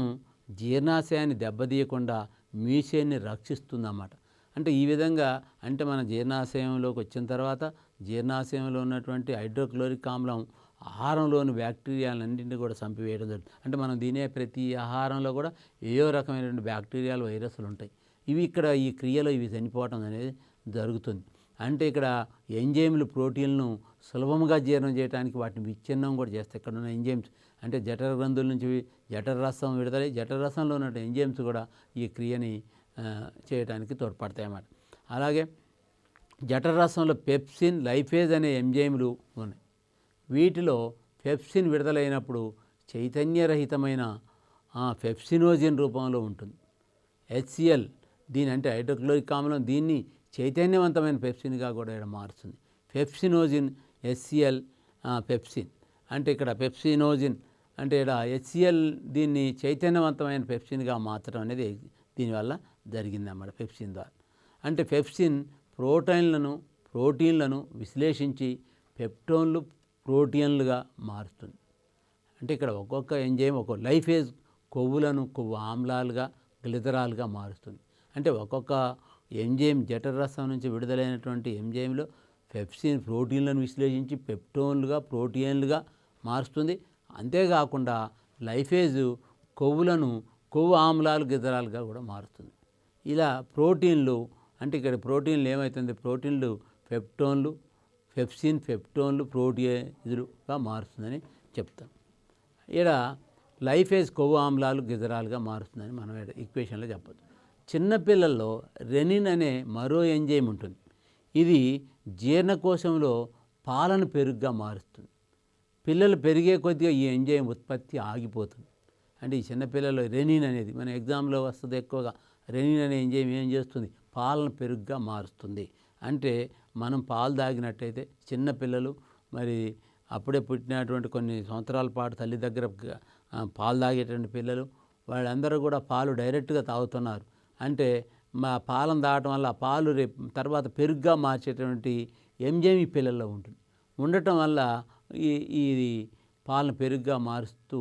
జీర్ణాశయాన్ని దెబ్బతీయకుండా మ్యూసిన్ని రక్షిస్తుందన్నమాట. అంటే ఈ విధంగా అంటే మన జీర్ణాశయంలోకి వచ్చిన తర్వాత జీర్ణాశయంలో ఉన్నటువంటి హైడ్రోక్లోరిక్ ఆమ్లం ఆహారంలోని బ్యాక్టీరియాలన్నింటినీ కూడా చంపివేయడం జరుగుతుంది. అంటే మనం తినే ప్రతి ఆహారంలో కూడా ఏయో రకమైనటువంటి బ్యాక్టీరియాలు వైరస్లు ఉంటాయి. ఇవి ఇక్కడ ఈ క్రియలో ఇవి చనిపోవటం అనేది జరుగుతుంది. అంటే ఇక్కడ ఎంజైమ్లు ప్రోటీన్లను సులభంగా జీర్ణం చేయడానికి వాటిని విచ్ఛిన్నం కూడా చేస్తాయి. ఇక్కడ ఉన్న ఎంజైమ్స్ అంటే జఠర గ్రంథుల నుంచి జఠర రసం విడుదలై జఠర రసంలో ఉన్న ఎంజైమ్స్ కూడా ఈ క్రియని చేయడానికి తోడ్పడతాయి అన్నమాట. అలాగే జఠర రసంలో పెప్సిన్ లైఫేజ్ అనే ఎంజైమ్లు ఉన్నాయి. వీటిలో పెప్సిన్ విడుదలైనప్పుడు చైతన్యరహితమైన పెప్సినోజిన్ రూపంలో ఉంటుంది. హెచ్సిఎల్ దీని అంటే హైడ్రోక్లోరిక్ ఆమ్లం దీన్ని చైతన్యవంతమైన పెప్సిన్గా కూడా ఇక్కడ మారుస్తుంది. పెప్సినోజిన్ హెచ్సిఎల్ పెప్సిన్ అంటే ఇక్కడ పెప్సినోజిన్ అంటే ఇక్కడ హెచ్సిఎల్ దీన్ని చైతన్యవంతమైన పెప్సిన్గా మార్చడం అనేది దీనివల్ల జరిగిందన్నమాట పెప్సిన్ ద్వారా. అంటే పెప్సిన్ ప్రోటీన్లను విశ్లేషించి పెప్టోన్లు ప్రోటీన్లుగా మారుస్తుంది. అంటే ఇక్కడ ఒక్కొక్క ఎంజైమ్ ఒక్కొక్క లైఫేజ్ కొవ్వులను కొవ్వు ఆమ్లాలుగా గ్లిజరాల్గా మారుస్తుంది. అంటే ఒక్కొక్క ఎంజైమ్ జఠర రసం నుంచి విడుదలైనటువంటి ఎంజైమ్లో పెప్సిన్ ప్రోటీన్లను విశ్లేషించి పెప్టోన్లుగా ప్రోటీన్లుగా మారుస్తుంది. అంతేకాకుండా లైఫేజ్ కొవ్వులను కొవ్వు ఆమ్లాలు గ్లిజరాల్గా కూడా మారుస్తుంది. ఇలా ప్రోటీన్లు అంటే ఇక్కడ ప్రోటీన్లు ఏమవుతుంది ప్రోటీన్లు పెప్టోన్లు ప్రోటీజులుగా మారుస్తుందని చెప్తాం. ఇక్కడ లైఫేజ్ కొవ్వు ఆమ్లాలు గ్లిజరాల్గా మారుస్తుందని మనం ఈక్వేషన్లో చెప్పచ్చు. చిన్నపిల్లల్లో రెనిన్ అనే మరో ఎంజైమ్ ఉంటుంది. ఇది జీర్ణకోశంలో పాలను పెరుగుగా మారుస్తుంది. పిల్లలు పెరిగే కొద్దిగా ఈ ఎంజైమ్ ఉత్పత్తి ఆగిపోతుంది. అంటే ఈ చిన్నపిల్లల్లో రెనిన్ అనేది మన ఎగ్జామ్లో వస్తుంది ఎక్కువగా. రెనిన్ అనే ఎంజైమ్ ఏం చేస్తుంది పాలను పెరుగుగా మారుస్తుంది. అంటే మనం పాలు తాగినట్టయితే చిన్నపిల్లలు మరి అప్పుడే పుట్టినటువంటి కొన్ని సంవత్సరాల పాటు తల్లి దగ్గర పాలు తాగేటువంటి పిల్లలు వాళ్ళందరూ కూడా పాలు డైరెక్ట్గా తాగుతున్నారు. అంటే మా పాలను తాగటం వల్ల ఆ పాలు రేపు తర్వాత పెరుగుగా మార్చేటువంటి ఎంజైమ్ ఈ పిల్లల్లో ఉండటం వల్ల ఇది పాలను పెరుగుగా మారుస్తూ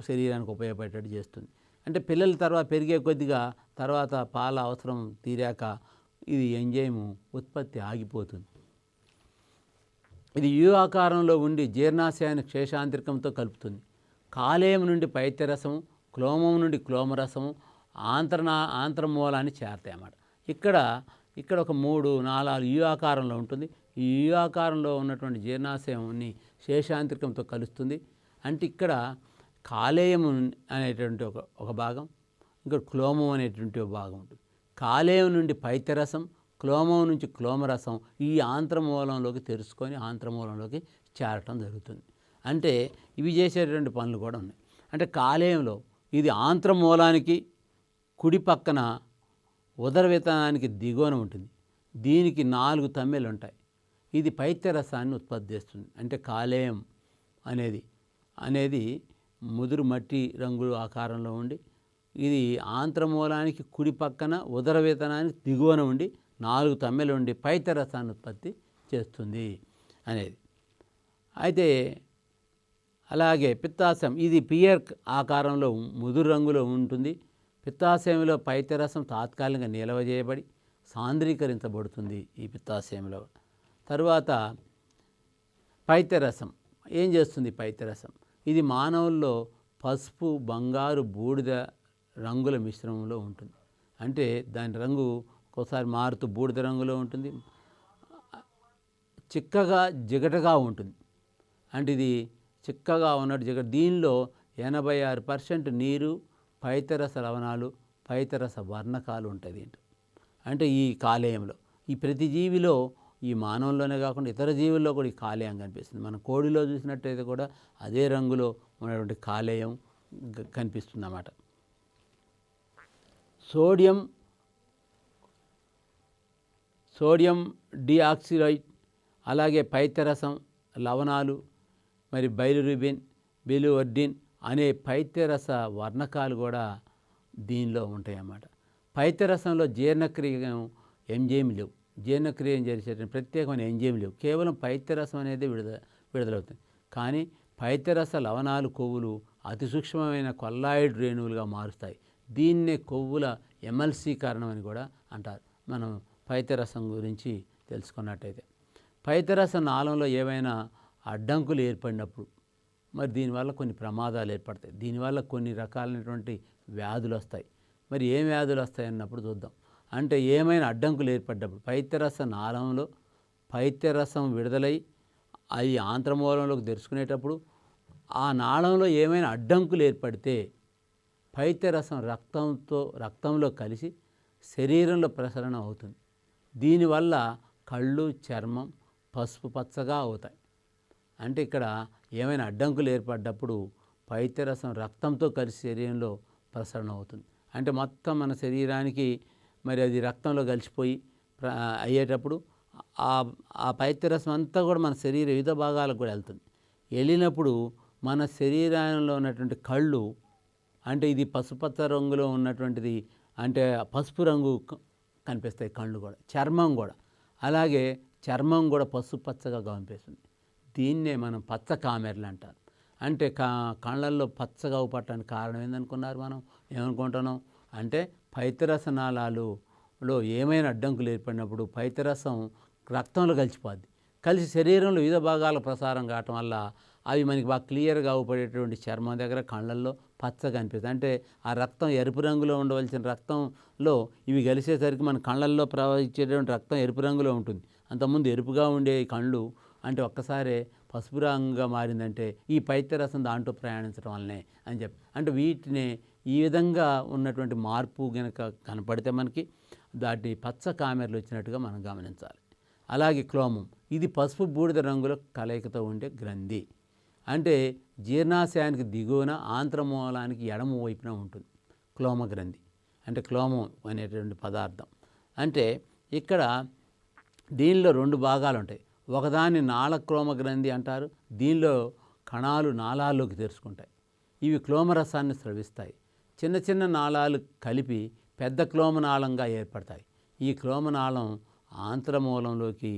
శరీరానికి ఉపయోగపడేటట్టు చేస్తుంది. అంటే పిల్లల తర్వాత పెరిగే కొద్దిగా తర్వాత పాల అవసరం తీరాక ఇది ఎంజైము ఉత్పత్తి ఆగిపోతుంది. ఇది యు ఆకారంలో ఉండి జీర్ణాశయాన్ని క్షేషాంతరికంతో కలుపుతుంది. కాలేయం నుండి పైత్యరసం, క్లోమం నుండి క్లోమరసము ఆంత్రమూలాన్ని చేరతాయి అన్నమాట. ఇక్కడ ఒక 3-4 యు ఆకారంలో ఉంటుంది. ఈ యు ఆకారంలో ఉన్నటువంటి జీర్ణాశయాన్ని శేషాంతరికంతో కలుస్తుంది. అంటే ఇక్కడ కాలేయం అనేటువంటి ఒక భాగం, ఇంకా క్లోమం అనేటువంటి ఒక భాగం ఉంటుంది. కాలేయం నుండి పైత్యరసం, క్లోమం నుంచి క్లోమరసం ఈ ఆంత్రమూలంలోకి తెరుచుకొని ఆంత్రమూలంలోకి చేరటం జరుగుతుంది. అంటే ఇవి చేసేటువంటి పనులు కూడా ఉన్నాయి. అంటే కాలేయంలో ఇది ఆంత్రమూలానికి కుడి పక్కన ఉదర విత్తనానికి దిగువన ఉంటుంది. దీనికి 4 తమ్మెలు ఉంటాయి. ఇది పైత్యరసాన్ని ఉత్పత్తి చేస్తుంది. అంటే కాలేయం అనేది ముదురు మట్టి రంగు ఆకారంలో ఉండి ఇది ఆంత్రమూలానికి కుడి పక్కన ఉదర విత్తనానికి దిగువన ఉండి 4 తమ్మెలు ఉండి పైత్యరసాన్ని ఉత్పత్తి చేస్తుంది అనేది. అయితే అలాగే పిత్తాశయం ఇది పియర్ ఆకారంలో ముదురు రంగులో ఉంటుంది. పిత్తాశయంలో పైత్యరసం తాత్కాలికంగా నిల్వ చేయబడి సాంద్రీకరించబడుతుంది ఈ పిత్తాశయంలో. తరువాత పైత్యరసం ఏం చేస్తుంది? పైత్యరసం ఇది మానవుల్లో పసుపు, బంగారు, బూడిద రంగుల మిశ్రమంలో ఉంటుంది. అంటే దాని రంగు ఒక్కోసారి మారుతూ బూడిద రంగులో ఉంటుంది, చిక్కగా జిగటగా ఉంటుంది. అంటే ఇది చిక్కగా ఉన్నట్టు జిగట. దీనిలో 86% నీరు, పైత్యరస లవణాలు, పైత్యరస వర్ణకాలు ఉంటాయి దీంట్లో. అంటే ఈ కాలేయంలో ఈ ప్రతి జీవిలో, ఈ మానవుల్లోనే కాకుండా ఇతర జీవుల్లో కూడా ఈ కాలేయం కనిపిస్తుంది. మనం కోడిలో చూసినట్టయితే కూడా అదే రంగులో ఉన్నటువంటి కాలేయం కనిపిస్తుంది అన్నమాట. సోడియం డిఆక్సిరైడ్, అలాగే పైత్యరసం లవణాలు, మరి బైలిరుబిన్, బిలివర్డిన్ అనే పైత్యరస వర్ణకాలు కూడా దీనిలో ఉంటాయి అన్నమాట. పైత్యరసంలో జీర్ణక్రియ ఎంజైమ్ లేవు. జీర్ణక్రియను చేసే ప్రత్యేకమైన ఎంజైమ్ లేవు. కేవలం పైత్యరసం అనేది విడుదలవుతుంది. కానీ పైత్యరస లవణాలు కొవ్వులు అతి సూక్ష్మమైన కొల్లాయిడ్ రేణువులుగా మారుస్తాయి. దీన్నే కొవ్వుల ఎమల్సీకరణం అని కూడా అంటారు. మనం పైత్యరసం గురించి తెలుసుకున్నట్టయితే, పైత్యరస నాళంలో ఏవైనా అడ్డంకులు ఏర్పడినప్పుడు మరి దీనివల్ల కొన్ని ప్రమాదాలు ఏర్పడతాయి. దీనివల్ల కొన్ని రకాలైనటువంటి వ్యాధులు వస్తాయి. మరి ఏం వ్యాధులు వస్తాయి అన్నప్పుడు చూద్దాం. అంటే ఏమైనా అడ్డంకులు ఏర్పడ్డప్పుడు పైత్యరస నాళంలో పైత్యరసం విడుదలై అది ఆంత్రమూలంలోకి తెరుచుకునేటప్పుడు ఆ నాళంలో ఏమైనా అడ్డంకులు ఏర్పడితే పైత్యరసం రక్తంలో కలిసి శరీరంలో ప్రసరణ అవుతుంది. దీనివల్ల కళ్ళు, చర్మం పసుపు పచ్చగా అవుతాయి. అంటే ఇక్కడ ఏమైనా అడ్డంకులు ఏర్పడ్డప్పుడు పైత్యరసం రక్తంతో కలిసి శరీరంలో ప్రసరణ అవుతుంది. అంటే మొత్తం మన శరీరానికి మరి అది రక్తంలో కలిసిపోయి అయ్యేటప్పుడు ఆ పైత్యరసం అంతా కూడా మన శరీర వివిధ భాగాలకు కూడా వెళ్తుంది. వెళ్ళినప్పుడు మన శరీరంలో ఉన్నటువంటి కళ్ళు, అంటే ఇది పసుపచ్చ రంగులో ఉన్నటువంటిది, అంటే పసుపు రంగు కనిపిస్తాయి కళ్ళు కూడా. చర్మం కూడా అలాగే, చర్మం కూడా పసుపు పచ్చగా కనిపిస్తుంది. దీన్నే మనం పచ్చ కామెర్లు అంటారు. అంటే కళ్ళల్లో పచ్చగా పట్టడానికి కారణం ఏందనుకున్నారు? మనం ఏమనుకుంటున్నాం అంటే పైత్యరస నాళాలలో ఏమైనా అడ్డంకులు ఏర్పడినప్పుడు పైత్యరసం రక్తంలో కలిసిపోద్ది. కలిసి శరీరంలో వివిధ భాగాల ప్రసారం కావటం వల్ల అవి మనకి బాగా క్లియర్గా అవుపడేటువంటి చర్మం దగ్గర కళ్ళల్లో పచ్చగా అనిపిస్తుంది. అంటే ఆ రక్తం ఎరుపు రంగులో ఉండవలసిన రక్తంలో ఇవి కలిసేసరికి మన కళ్ళల్లో ప్రవహించేటువంటి రక్తం ఎరుపు రంగులో ఉంటుంది. అంతకుముందు ఎరుపుగా ఉండే కళ్ళు అంటే ఒక్కసారే పసుపు రంగుగా మారిందంటే ఈ పైత్యరసం దాంట్లో ప్రయాణించడం వల్లనే అని చెప్పి, అంటే వీటిని ఈ విధంగా ఉన్నటువంటి మార్పు కనుక కనపడితే మనకి దాటి పచ్చ కామెర్లు వచ్చినట్టుగా మనం గమనించాలి. అలాగే క్లోమం, ఇది పసుపు బూడిద రంగుల కలయికతో ఉండే గ్రంథి. అంటే జీర్ణాశయానికి దిగువన ఆంత్రమూలానికి ఎడమ వైపున ఉంటుంది క్లోమ గ్రంథి. అంటే క్లోమం అనేటువంటి పదార్థం. అంటే ఇక్కడ దీనిలో 2 భాగాలు ఉంటాయి. ఒకదాన్ని నాళక్లోమ గ్రంథి అంటారు. దీనిలో కణాలు నాళాల్లోకి తెరుచుకుంటాయి. ఇవి క్లోమరసాన్ని స్రవిస్తాయి. చిన్న చిన్న నాళాలు కలిపి పెద్ద క్లోమనాళంగా ఏర్పడతాయి. ఈ క్లోమనాళం ఆంత్రమూలంలోకి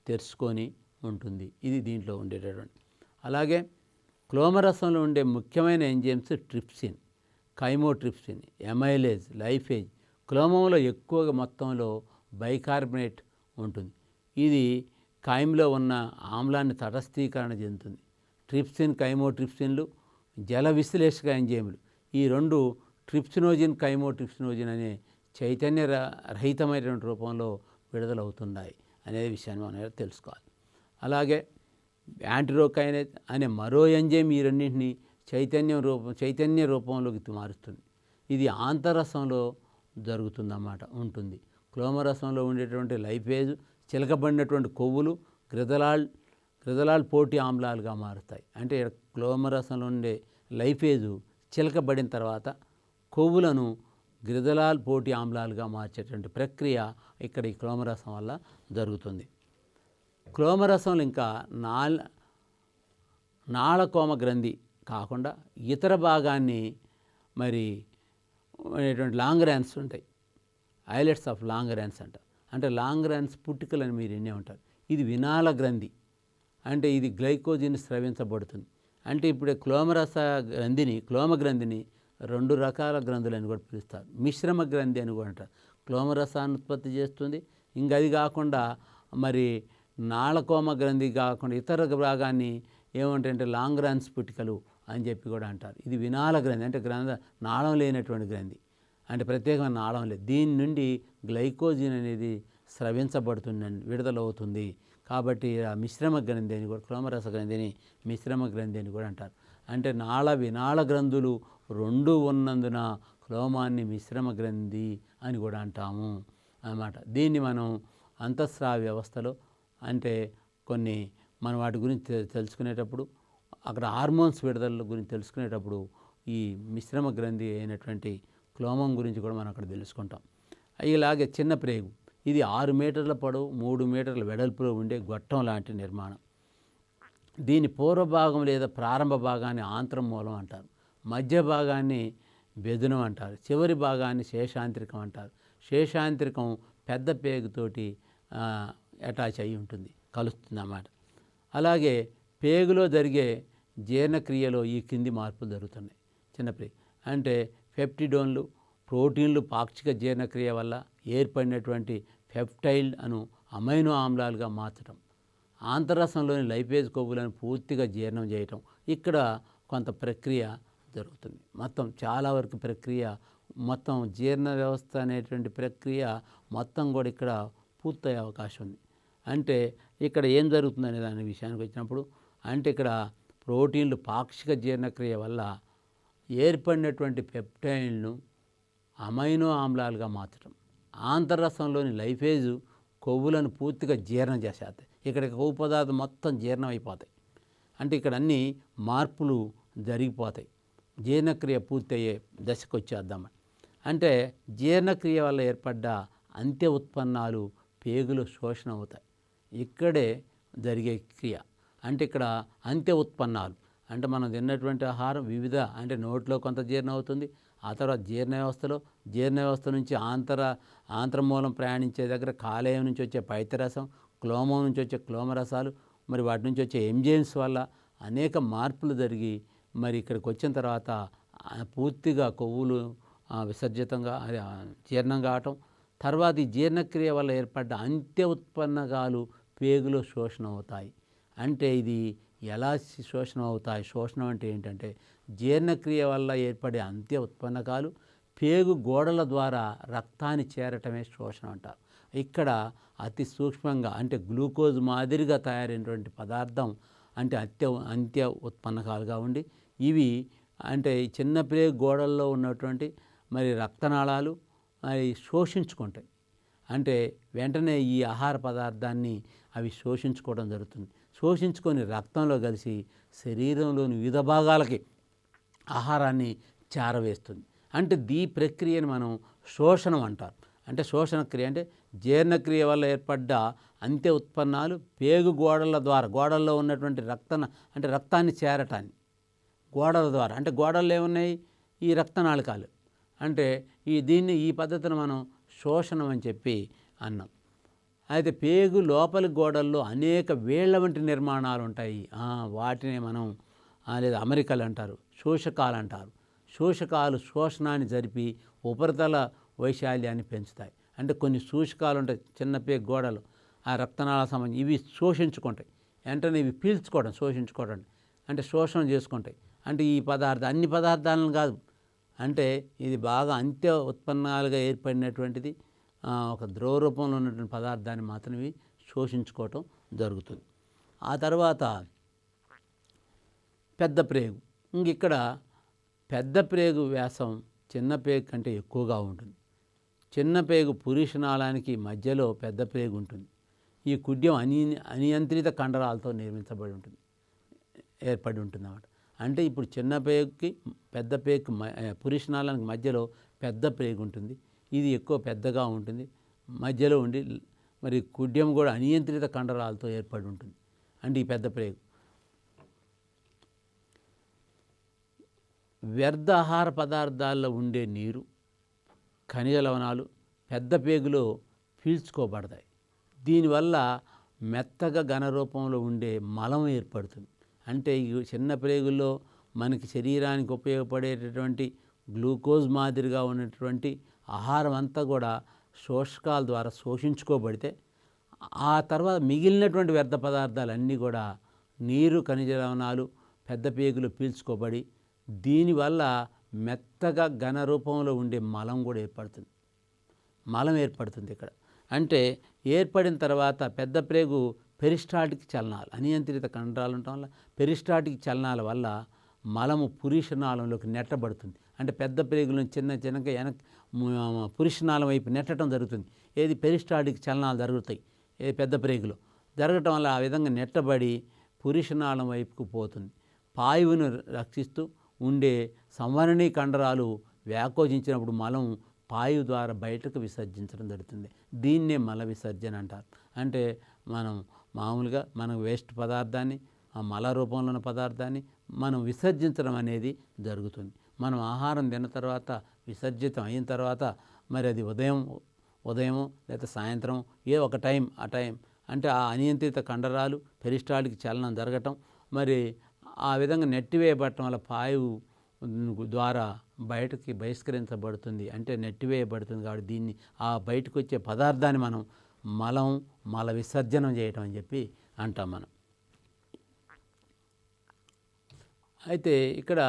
తెరుచుకొని ఉంటుంది. ఇది దీంట్లో ఉండేటటువంటి. అలాగే క్లోమరసంలో ఉండే ముఖ్యమైన enzymes trypsin, chymotrypsin, amylase, lipase. క్లోమంలో ఎక్కువగా మొత్తంలో బైకార్బోనేట్ ఉంటుంది. ఇది కైమ్లో ఉన్న ఆమ్లాన్ని తటస్థీకరణ చెందుతుంది. ట్రిప్సిన్, కైమోట్రిప్సిన్లు జల విశ్లేషక ఎంజైములు. ఈ 2 ట్రిప్సినోజిన్, కైమోట్రిప్సినోజిన్ అనే చైతన్య రహితమైనటువంటి రూపంలో విడుదలవుతున్నాయి అనే విషయాన్ని మనం తెలుసుకోవాలి. అలాగే యాంటీరోకైనేజ్ అనే మరో ఎంజైమ్ ఈ రెండింటిని చైతన్య రూపంలోకి మారుస్తుంది. ఇది ఆంతరసంలో జరుగుతుందన్నమాట ఉంటుంది. క్లోమరసంలో ఉండేటువంటి లైఫేజ్ చిలకబడినటువంటి కొవ్వులు గ్రిజలాల్ పోటీ ఆమ్లాలుగా మారుతాయి. అంటే క్లోమరసంలో ఉండే లైఫేజు చిలకబడిన తర్వాత కొవ్వులను గ్రిజలాల్ పోటీ ఆమ్లాలుగా మార్చేటువంటి ప్రక్రియ ఇక్కడ ఈ క్లోమరసం వల్ల జరుగుతుంది. క్లోమరసంలో ఇంకా నాళకోమ గ్రంథి కాకుండా ఇతర భాగాన్ని మరి అనేటువంటి లాంగ్రాన్స్ ఉంటాయి. ఐలెట్స్ ఆఫ్ లాంగ్రాన్స్ అంటారు. అంటే లాంగ్రాన్స్ పుట్టికలు అని మీరు ఎన్నే ఉంటారు. ఇది వినాల గ్రంథి. అంటే ఇది గ్లైకోజిన్ స్రవించబడుతుంది. అంటే ఇప్పుడు క్లోమ గ్రంథిని 2 రకాల గ్రంథులని కూడా పిలుస్తారు. మిశ్రమ గ్రంథి అని కూడా అంటారు. క్లోమరసాన్ని ఉత్పత్తి చేస్తుంది. ఇంకా అది కాకుండా మరి నాళకోమ గ్రంథి కాకుండా ఇతర భాగాన్ని ఏమంటారంటే లాంగ్రాన్స్ పుట్టికలు అని చెప్పి కూడా అంటారు. ఇది వినాల గ్రంథి, అంటే నాళం లేనటువంటి గ్రంథి, అంటే ప్రత్యేకమైన నాళం లేదు. దీని నుండి గ్లైకోజిన్ అనేది స్రవించబడుతుంది, విడుదలవుతుంది. కాబట్టి ఆ మిశ్రమ గ్రంథి అని కూడా, క్లోమరస గ్రంథిని మిశ్రమ గ్రంథి అని కూడా అంటారు. అంటే వినాళ గ్రంథులు రెండు ఉన్నందున క్లోమాన్ని మిశ్రమ గ్రంథి అని కూడా అంటాము అన్నమాట. దీన్ని మనం అంతఃస్రావ వ్యవస్థలో అంటే కొన్ని మనం వాటి గురించి తెలుసుకునేటప్పుడు, అక్కడ హార్మోన్స్ విడుదల గురించి తెలుసుకునేటప్పుడు ఈ మిశ్రమ గ్రంథి అయినటువంటి క్లోమం గురించి కూడా మనం అక్కడ తెలుసుకుంటాం. ఇలాగే చిన్న ప్రేగు, ఇది 6 మీటర్ల పొడవు 3 మీటర్ల వెడల్పులో ఉండే గొట్టం లాంటి నిర్మాణం. దీని పూర్వ భాగం లేదా ప్రారంభ భాగాన్ని ఆంత్రం మూలం అంటారు, మధ్య భాగాన్ని బెదునం అంటారు, చివరి భాగాన్ని శేషాంత్రికం అంటారు. శేషాంత్రికం పెద్ద పేగుతోటి అటాచ్ అయి ఉంటుంది, కలుస్తుంది అన్నమాట. అలాగే పేగులో జరిగే జీర్ణక్రియలో ఈ కింది మార్పులు జరుగుతున్నాయి. చిన్న పేగు అంటే పెప్టిడోన్లు, ప్రోటీన్లు పాక్షిక జీర్ణక్రియ వల్ల ఏర్పడినటువంటి పెప్టైడ్ అను అమైనో ఆమ్లాలుగా మార్చడం, ఆంతరసంలోని లైపేజ్ కొవ్వులను పూర్తిగా జీర్ణం చేయటం, ఇక్కడ కొంత ప్రక్రియ జరుగుతుంది. మొత్తం చాలా వరకు ప్రక్రియ, మొత్తం జీర్ణ వ్యవస్థ అనేటువంటి ప్రక్రియ మొత్తం కూడా ఇక్కడ పూర్తయ్యే అవకాశం ఉంది. అంటే ఇక్కడ ఏం జరుగుతుందనే దాని విషయానికి వచ్చినప్పుడు, అంటే ఇక్కడ ప్రోటీన్లు పాక్షిక జీర్ణక్రియ వల్ల ఏర్పడినటువంటి పెప్టైడ్ను అమైనో ఆమ్లాలుగా మార్చడం, ఆంతరరసంలోని లైఫేజు కొవ్వులను పూర్తిగా జీర్ణం చేసేస్తాయి. ఇక్కడ కొవ్వు పదార్థం మొత్తం జీర్ణం అయిపోతాయి. అంటే ఇక్కడ అన్ని మార్పులు జరిగిపోతాయి. జీర్ణక్రియ పూర్తయ్యే దశకు వచ్చేద్దామని. అంటే జీర్ణక్రియ వల్ల ఏర్పడ్డ అంత్య ఉత్పన్నాలు పేగులు శోషణ అవుతాయి. ఇక్కడే జరిగే క్రియ. అంటే ఇక్కడ అంత్య ఉత్పన్నాలు అంటే మనం తిన్నటువంటి ఆహారం వివిధ, అంటే నోట్లో కొంత జీర్ణం అవుతుంది, ఆ తర్వాత జీర్ణ వ్యవస్థ నుంచి ఆంత్రమూలం ప్రయాణించే దగ్గర కాలేయం నుంచి వచ్చే పైత్యరసం, క్లోమం నుంచి వచ్చే క్లోమరసాలు, మరి వాటి నుంచి వచ్చే ఎంజైమ్స్ వల్ల అనేక మార్పులు జరిగి మరి ఇక్కడికి వచ్చిన తర్వాత పూర్తిగా కొవ్వులు విసర్జితంగా జీర్ణం కావటం, తర్వాత ఈ జీర్ణక్రియ వల్ల ఏర్పడ్డ అంత్య ఉత్పన్నగాలు పేగులో శోషణ అవుతాయి. అంటే ఇది ఎలా శోషణ అవుతాయి? శోషణం అంటే ఏంటంటే జీర్ణక్రియ వల్ల ఏర్పడే అంత్య ఉత్పన్నకాలు పేగు గోడల ద్వారా రక్తాన్ని చేరటమే శోషణ అంటారు. ఇక్కడ అతి సూక్ష్మంగా అంటే గ్లూకోజ్ మాదిరిగా తయారైనటువంటి పదార్థం అంటే అంత్య ఉత్పన్నకాలుగా ఉండి ఇవి అంటే చిన్న పేగు గోడల్లో ఉన్నటువంటి మరి రక్తనాళాలు అవి శోషించుకుంటాయి. అంటే వెంటనే ఈ ఆహార పదార్థాన్ని అవి శోషించుకోవడం జరుగుతుంది. శోషించుకొని రక్తంలో కలిసి శరీరంలోని వివిధ భాగాలకి ఆహారాన్ని చేరవేస్తుంది. అంటే ఈ ప్రక్రియను మనం శోషణం అంటారు. అంటే శోషణ క్రియ అంటే జీర్ణక్రియ వల్ల ఏర్పడ్డ అంత్య ఉత్పన్నాలు పేగు గోడల ద్వారా, గోడల్లో ఉన్నటువంటి రక్తాన్ని చేరటాన్ని గోడల ద్వారా, అంటే గోడల్లో ఏమున్నాయి? ఈ రక్తనాళికాలు. అంటే ఈ పద్ధతిని మనం శోషణం అని చెప్పి అన్నాం. అయితే పేగు లోపలి గోడల్లో అనేక వేళ్ల వంటి నిర్మాణాలు ఉంటాయి. వాటినే మనం లేదా అమరికలు అంటారు, శోషకాలు అంటారు. శోషకాలు శోషణాన్ని జరిపి ఉపరితల వైశాల్యాన్ని పెంచుతాయి. అంటే కొన్ని శోషకాలు ఉంటాయి చిన్న పేగు గోడలు, ఆ రక్తనాళాల సంబంధించి ఇవి శోషించుకుంటాయి. వెంటనే ఇవి శోషించుకోవడం అంటే శోషణ చేసుకుంటాయి. అంటే ఈ అన్ని పదార్థాలను కాదు, అంటే ఇది బాగా అంత్య ఉత్పన్నాలుగా ఏర్పడినటువంటిది ఒక ద్రవ రూపంలో ఉన్నటువంటి పదార్థాన్ని మాత్రమే శోషించుకోవటం జరుగుతుంది. ఆ తర్వాత పెద్ద ప్రేగు. ఇక్కడ పెద్ద ప్రేగు వ్యాసం చిన్న పేగు కంటే ఎక్కువగా ఉంటుంది. చిన్న పేగు పురీషనాళానికి మధ్యలో పెద్ద ప్రేగు ఉంటుంది. ఈ కుడ్యం అనియంత్రిత కండరాలతో ఏర్పడి ఉంటుంది అన్నమాట. అంటే ఇప్పుడు చిన్న పేగుకి పెద్ద పేగుకి పురీషనాళానికి మధ్యలో పెద్ద ప్రేగు ఉంటుంది. ఇది ఎక్కువ పెద్దగా ఉంటుంది, మధ్యలో ఉండి మరి కుడ్యం కూడా అనియంత్రిత కండరాలతో ఏర్పడి ఉంటుంది. అంటే ఈ పెద్ద ప్రేగు వ్యర్థ ఆహార పదార్థాల్లో ఉండే నీరు, ఖనిజ లవణాలు పెద్ద పేగులో పీల్చుకోబడతాయి. దీనివల్ల మెత్తగా ఘన రూపంలో ఉండే మలం ఏర్పడుతుంది. అంటే ఈ చిన్న ప్రేగుల్లో మనకి శరీరానికి ఉపయోగపడేటటువంటి గ్లూకోజ్ మాదిరిగా ఉన్నటువంటి ఆహారం అంతా కూడా శోషకాల ద్వారా శోషించుకోబడితే ఆ తర్వాత మిగిలినటువంటి వ్యర్థ పదార్థాలన్నీ కూడా నీరు, ఖనిజ లవణాలు పెద్ద పేగులు పీల్చుకోబడి దీనివల్ల మెత్తగా ఘన రూపంలో ఉండే మలం కూడా ఏర్పడుతుంది. ఇక్కడ అంటే ఏర్పడిన తర్వాత పెద్ద ప్రేగు పెరిస్టాల్టిక్ చలనాలు, అనియంత్రిత కండరాలు ఉండటం వల్ల పెరిస్టాల్టిక్ చలనాల వల్ల మలము పురీషనాళంలోకి నెట్టబడుతుంది. అంటే పెద్ద ప్రేగులను చిన్నగా పురీషనాళం వైపు నెట్టడం జరుగుతుంది. ఏది పెరిస్టాల్టిక్ చలనాలు జరుగుతాయి ఏది పెద్ద ప్రేగులో జరగటం వల్ల ఆ విధంగా నెట్టబడి పురీషనాళం వైపుకు పోతుంది. పాయువును రక్షిస్తూ ఉండే సంవరణీ కండరాలు వ్యాకోచించినప్పుడు మలం పాయువు ద్వారా బయటకు విసర్జించడం జరుగుతుంది. దీన్నే మల విసర్జన అంటారు. అంటే మనం మామూలుగా మన వేస్ట్ పదార్థాన్ని, ఆ మల రూపంలో ఉన్న పదార్థాన్ని మనం విసర్జించడం అనేది జరుగుతుంది. మనం ఆహారం తిన్న తర్వాత విసర్జితం అయిన తర్వాత మరి అది ఉదయం లేదా సాయంత్రం ఒక టైం అంటే ఆ అనియంత్రిత కండరాలు పెరిస్టాల్టిక్ చలనం జరగటం, మరి ఆ విధంగా నెట్టివేయబడటం వల్ల పాయువు ద్వారా బయటకి బహిష్కరించబడుతుంది. అంటే నెట్టివేయబడుతుంది కాబట్టి దీన్ని ఆ బయటకు వచ్చే పదార్థాన్ని మనం మల విసర్జనం చేయటం అని చెప్పి అంటాం మనం. అయితే ఇక్కడ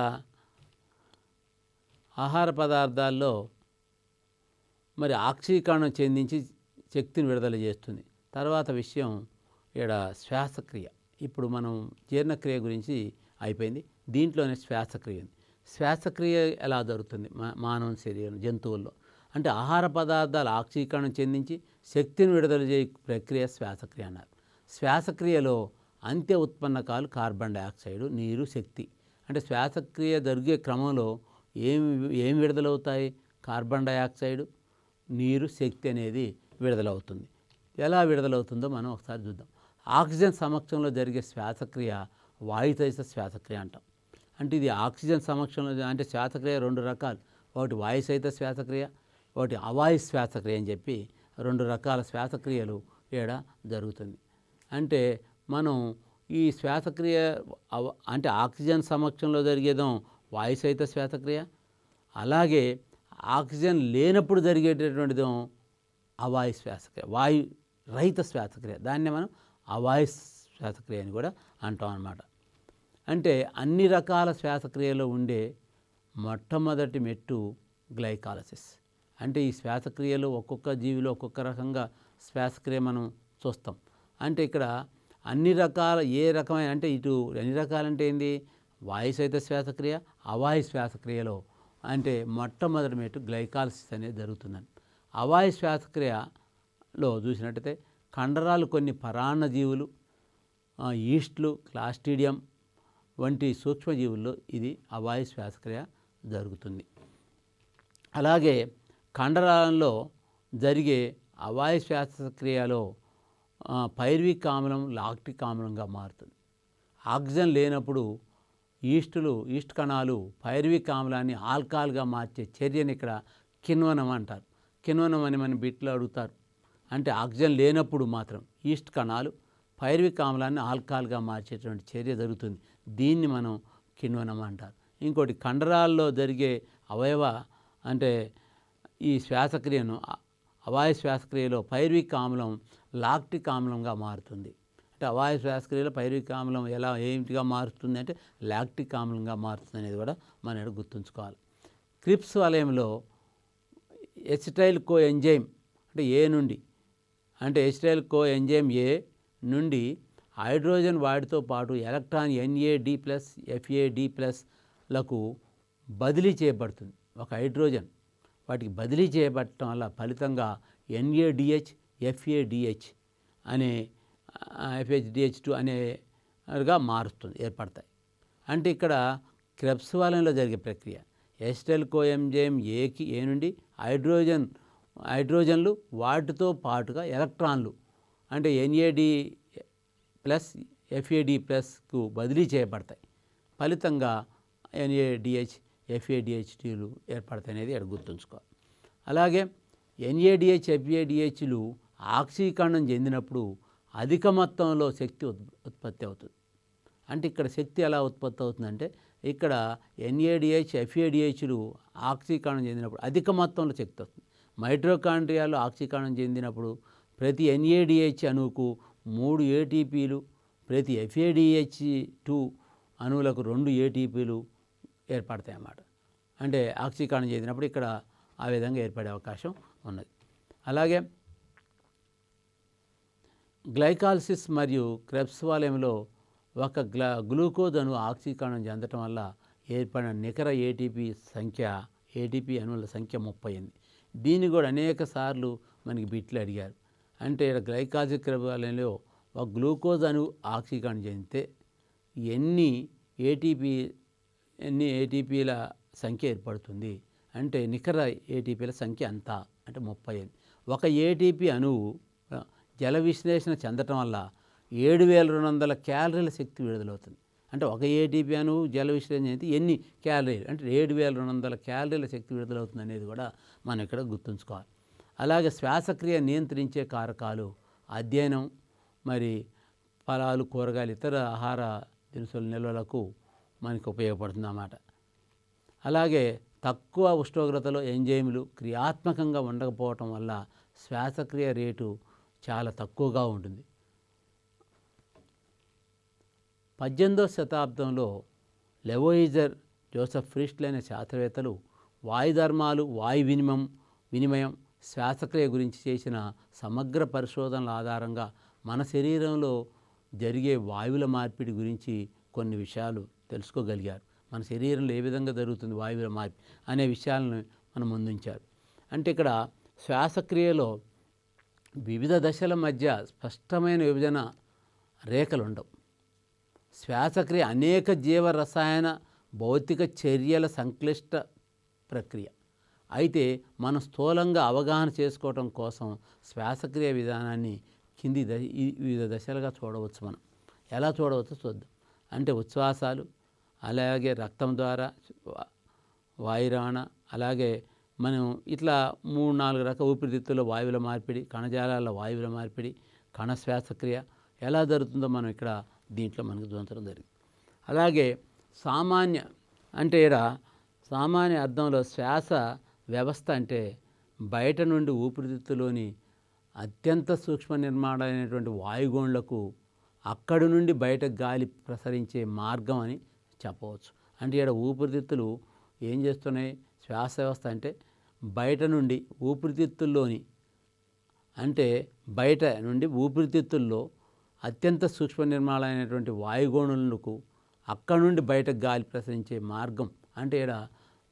ఆహార పదార్థాల్లో మరి ఆక్సీకరణం చెందించి శక్తిని విడుదల చేస్తుంది. తర్వాత విషయం ఇక్కడ శ్వాసక్రియ. ఇప్పుడు మనం జీర్ణక్రియ గురించి అయిపోయింది, దీంట్లోనే శ్వాసక్రియ ఉంది. శ్వాసక్రియ ఎలా జరుగుతుంది మానవ శరీరం జంతువుల్లో అంటే ఆహార పదార్థాలు ఆక్సీకరణం చెందించి శక్తిని విడుదల చేయ ప్రక్రియ శ్వాసక్రియ అన్నారు. శ్వాసక్రియలో అంత్య ఉత్పన్నకాలు కార్బన్ డైఆక్సైడ్, నీరు, శక్తి. అంటే శ్వాసక్రియ జరిగే క్రమంలో ఏమి విడుదలవుతాయి? కార్బన్ డైఆక్సైడ్, నీరు, శక్తి అనేది విడుదలవుతుంది. ఎలా విడుదలవుతుందో మనం ఒకసారి చూద్దాం. ఆక్సిజన్ సమక్షంలో జరిగే శ్వాసక్రియ వాయుసహిత శ్వాసక్రియ అంటాం. అంటే ఇది ఆక్సిజన్ సమక్షంలో అంటే శ్వాసక్రియ రెండు రకాలు, ఒకటి వాయుసహిత శ్వాసక్రియ, ఒకటి అవాయు శ్వాసక్రియ అని చెప్పి రెండు రకాల శ్వాసక్రియలు ఈడ జరుగుతుంది. అంటే మనం ఈ శ్వాసక్రియ అంటే ఆక్సిజన్ సమక్షంలో జరిగేదో వాయుసహిత శ్వాసక్రియ, అలాగే ఆక్సిజన్ లేనప్పుడు జరిగేటటువంటిదో అవాయు శ్వాసక్రియ, వాయు రహిత శ్వాసక్రియ, దాన్ని మనం అవాయు శ్వాసక్రియ అని కూడా అంటాం అన్నమాట. అంటే అన్ని రకాల శ్వాసక్రియలో ఉండే మొట్టమొదటి మెట్టు గ్లైకాలసిస్. అంటే ఈ శ్వాసక్రియలో ఒక్కొక్క జీవిలో ఒక్కొక్క రకంగా శ్వాసక్రియ మనం చూస్తాం. అంటే ఇక్కడ అన్ని రకాల ఏ రకమైన అంటే ఇటు ఎన్ని రకాలంటే ఏంది? వాయుసహిత శ్వాసక్రియ, అవాయు శ్వాసక్రియలో అంటే మొట్టమొదటి మెట్టు గ్లైకాలసిస్ అనేది జరుగుతుందని. అవాయు శ్వాసక్రియలో చూసినట్టయితే కండరాలు కొన్ని పరాన్నజీవులు, ఈస్ట్లు, క్లాస్ట్రీడియం వంటి సూక్ష్మజీవుల్లో ఇది అవాయు శ్వాసక్రియ జరుగుతుంది. అలాగే కండరాలలో జరిగే అవాయు శ్వాసక్రియలో పైర్విక్ ఆమ్లం లాక్టిక్ ఆమ్లంగా మారుతుంది. ఆక్సిజన్ లేనప్పుడు ఈస్ట్ కణాలు పైర్విక్ ఆమ్లాన్ని ఆల్కహాల్గా మార్చే చర్యని ఇక్కడ కిణ్వనం అంటారు. కిణ్వనం అని మన బిట్లో అడుగుతారు. అంటే ఆక్సిజన్ లేనప్పుడు మాత్రం ఈస్ట్ కణాలు పైర్విక్ ఆమ్లాన్ని ఆల్కహాల్గా మార్చేటువంటి చర్య జరుగుతుంది. దీన్ని మనం కిణ్వనం అంటారు. ఇంకోటి కండరాల్లో జరిగే అవయవ అంటే ఈ శ్వాసక్రియను అవాయు శ్వాసక్రియలో పైర్విక్ ఆమ్లం లాక్టిక్ ఆమ్లంగా మారుతుంది. అంటే అవాయు శ్వాసక్రియలో పైర్విక్ ఆమ్లం ఏమిటిగా మారుతుంది అంటే లాక్టిక్ ఆమ్లంగా మారుతుంది అనేది కూడా మనం గుర్తుంచుకోవాలి. క్రిప్స్ వలయంలో ఎసిటైల్ కో ఎంజైమ్ అంటే ఏ నుండి అంటే ఎసిటైల్ కో ఎంజైమ్ ఏ నుండి హైడ్రోజన్ వాటితో పాటు ఎలక్ట్రాన్ NAD+, FAD+లకు బదిలీ చేయబడుతుంది. ఒక హైడ్రోజన్ వాటికి బదిలీ చేయబడటం వల్ల ఫలితంగా NADH, FADH అనే FHDH2 అనేగా ఏర్పడతాయి. అంటే ఇక్కడ క్రెబ్స్ వలయంలో జరిగే ప్రక్రియ ఎసిటైల్ కో ఎంజైమ్ ఏ నుండి హైడ్రోజన్లు వాటితో పాటుగా ఎలక్ట్రాన్లు అంటే NAD+, FAD+కు బదిలీ చేయబడతాయి. ఫలితంగా NADH, FADH2లు ఏర్పడతాయి అనేది ఇక్కడ గుర్తుంచుకోవాలి. అలాగే NADH, FADHలు ఆక్సీకరణం చెందినప్పుడు అధిక మొత్తంలో శక్తి ఉత్పత్తి అవుతుంది. అంటే ఇక్కడ శక్తి ఎలా ఉత్పత్తి అవుతుందంటే ఇక్కడ NADH, FADHలు ఆక్సీకరణం చెందినప్పుడు అధిక మొత్తంలో శక్తి వస్తుంది. మైటోకాండ్రియాలో ఆక్సీకరణం చెందినప్పుడు ప్రతి NADH అణువుకు 3 ATPలు, ప్రతి FADH2 అణువులకు 2 ATPలు ఏర్పడతాయి అన్నమాట. అంటే ఆక్సీకరణం చెందినప్పుడు ఇక్కడ ఆ విధంగా ఏర్పడే అవకాశం ఉన్నది. అలాగే గ్లైకాలసిస్ మరియు క్రెబ్స్ వలయంలో ఒక గ్లూకోజ్ అణువు ఆక్సీకరణం చెందటం వల్ల ఏర్పడిన నికర ఏటీపీ అణువుల సంఖ్య 38. దీన్ని కూడా అనేక సార్లు మనకి బిట్లు అడిగారు. అంటే ఇక్కడ గ్లైకాలసిస్ క్రెబ్స్ వలయంలో ఒక గ్లూకోజ్ అణువు ఆక్సీకరణ చెందితే ఎన్ని ఏటీపీల సంఖ్య ఏర్పడుతుంది అంటే నికర ఏటీపీల సంఖ్య ఎంత అంటే 38. ఒక ఏటీపీ అణువు జల విశ్లేషణ చెందటం వల్ల 7200 క్యాలరీల శక్తి విడుదలవుతుంది. అంటే ఒక ఏటీపీ అణువు జల విశ్లేషణ అయితే ఎన్ని క్యాలరీలు అంటే 7200 క్యాలరీల శక్తి విడుదలవుతుంది అనేది కూడా మనం ఇక్కడ గుర్తుంచుకోవాలి. అలాగే శ్వాసక్రియ నియంత్రించే కారకాలు అధ్యయనం మరి ఫలాలు, కూరగాయలు, ఇతర ఆహార దినుసుల నిల్వలకు మనకు ఉపయోగపడుతుంది అన్నమాట. అలాగే తక్కువ ఉష్ణోగ్రతలో ఎంజైములు క్రియాత్మకంగా ఉండకపోవటం వల్ల శ్వాసక్రియ రేటు చాలా తక్కువగా ఉంటుంది. 18వ శతాబ్దంలో లెవోయిజర్, జోసెఫ్ ఫ్రిస్ట్లు అనే శాస్త్రవేత్తలు వాయుధర్మాలు, వాయు వినిమయం, శ్వాసక్రియ గురించి చేసిన సమగ్ర పరిశోధనల ఆధారంగా మన శరీరంలో జరిగే వాయువుల మార్పిడి గురించి కొన్ని విషయాలు తెలుసుకోగలిగారు. మన శరీరంలో ఏ విధంగా జరుగుతుంది వాయువుల మార్పిడి అనే విషయాలను మనం ముందుంచారు. అంటే ఇక్కడ శ్వాసక్రియలో వివిధ దశల మధ్య స్పష్టమైన విభజన రేఖలు ఉండవు. శ్వాసక్రియ అనేక జీవ రసాయన భౌతిక చర్యల సంక్లిష్ట ప్రక్రియ. అయితే మనం స్థూలంగా అవగాహన చేసుకోవటం కోసం శ్వాసక్రియ విధానాన్ని వివిధ దశలుగా చూడవచ్చు. మనం ఎలా చూడవచ్చో చూద్దాం. అంటే ఉచ్ఛ్వాసాలు, అలాగే రక్తం ద్వారా వాయురవాణా, అలాగే మనం ఇట్లా 3-4 రకాల ఊపిరితిత్తుల్లో వాయువుల మార్పిడి, కణజాలాల వాయువుల మార్పిడి, కణ శ్వాసక్రియ ఎలా జరుగుతుందో మనం ఇక్కడ దీంట్లో మనకు చూపించడం జరిగింది. అలాగే సామాన్య అర్థంలో శ్వాస వ్యవస్థ అంటే బయట నుండి ఊపిరితిత్తులోని అత్యంత సూక్ష్మ నిర్మాణమైనటువంటి వాయుగోణులకు అక్కడి నుండి బయట గాలి ప్రసరించే మార్గం అని చెప్పవచ్చు. అంటే ఇక్కడ ఊపిరితిత్తులు ఏం చేస్తున్నాయి? శ్వాస వ్యవస్థ అంటే బయట నుండి ఊపిరితిత్తుల్లోని అంటే బయట నుండి ఊపిరితిత్తుల్లో అత్యంత సూక్ష్మ నిర్మాణమైనటువంటి వాయుగోణులకు అక్కడ నుండి బయట గాలి ప్రసరించే మార్గం. అంటే ఇక్కడ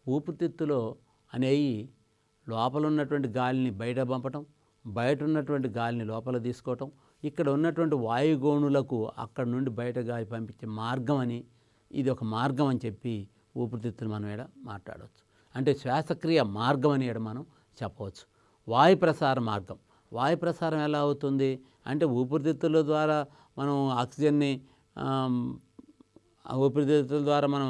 ఊపిరితిత్తులో అనేవి లోపల ఉన్నటువంటి గాలిని బయట పంపటం, బయట ఉన్నటువంటి గాలిని లోపల తీసుకోవటం, ఇక్కడ ఉన్నటువంటి వాయుగోణులకు అక్కడ నుండి బయట గాలి పంపించే మార్గం అని, ఇది ఒక మార్గం అని చెప్పి ఊపిరితిత్తులు మనం ఇక్కడ మాట్లాడవచ్చు. అంటే శ్వాసక్రియ మార్గం అని ఇక్కడ మనం చెప్పవచ్చు. వాయు ప్రసార మార్గం, వాయు ప్రసారం ఎలా అవుతుంది అంటే ఊపిరితిత్తుల ద్వారా మనం ఆక్సిజన్ని ఊపిరితిత్తుల ద్వారా మనం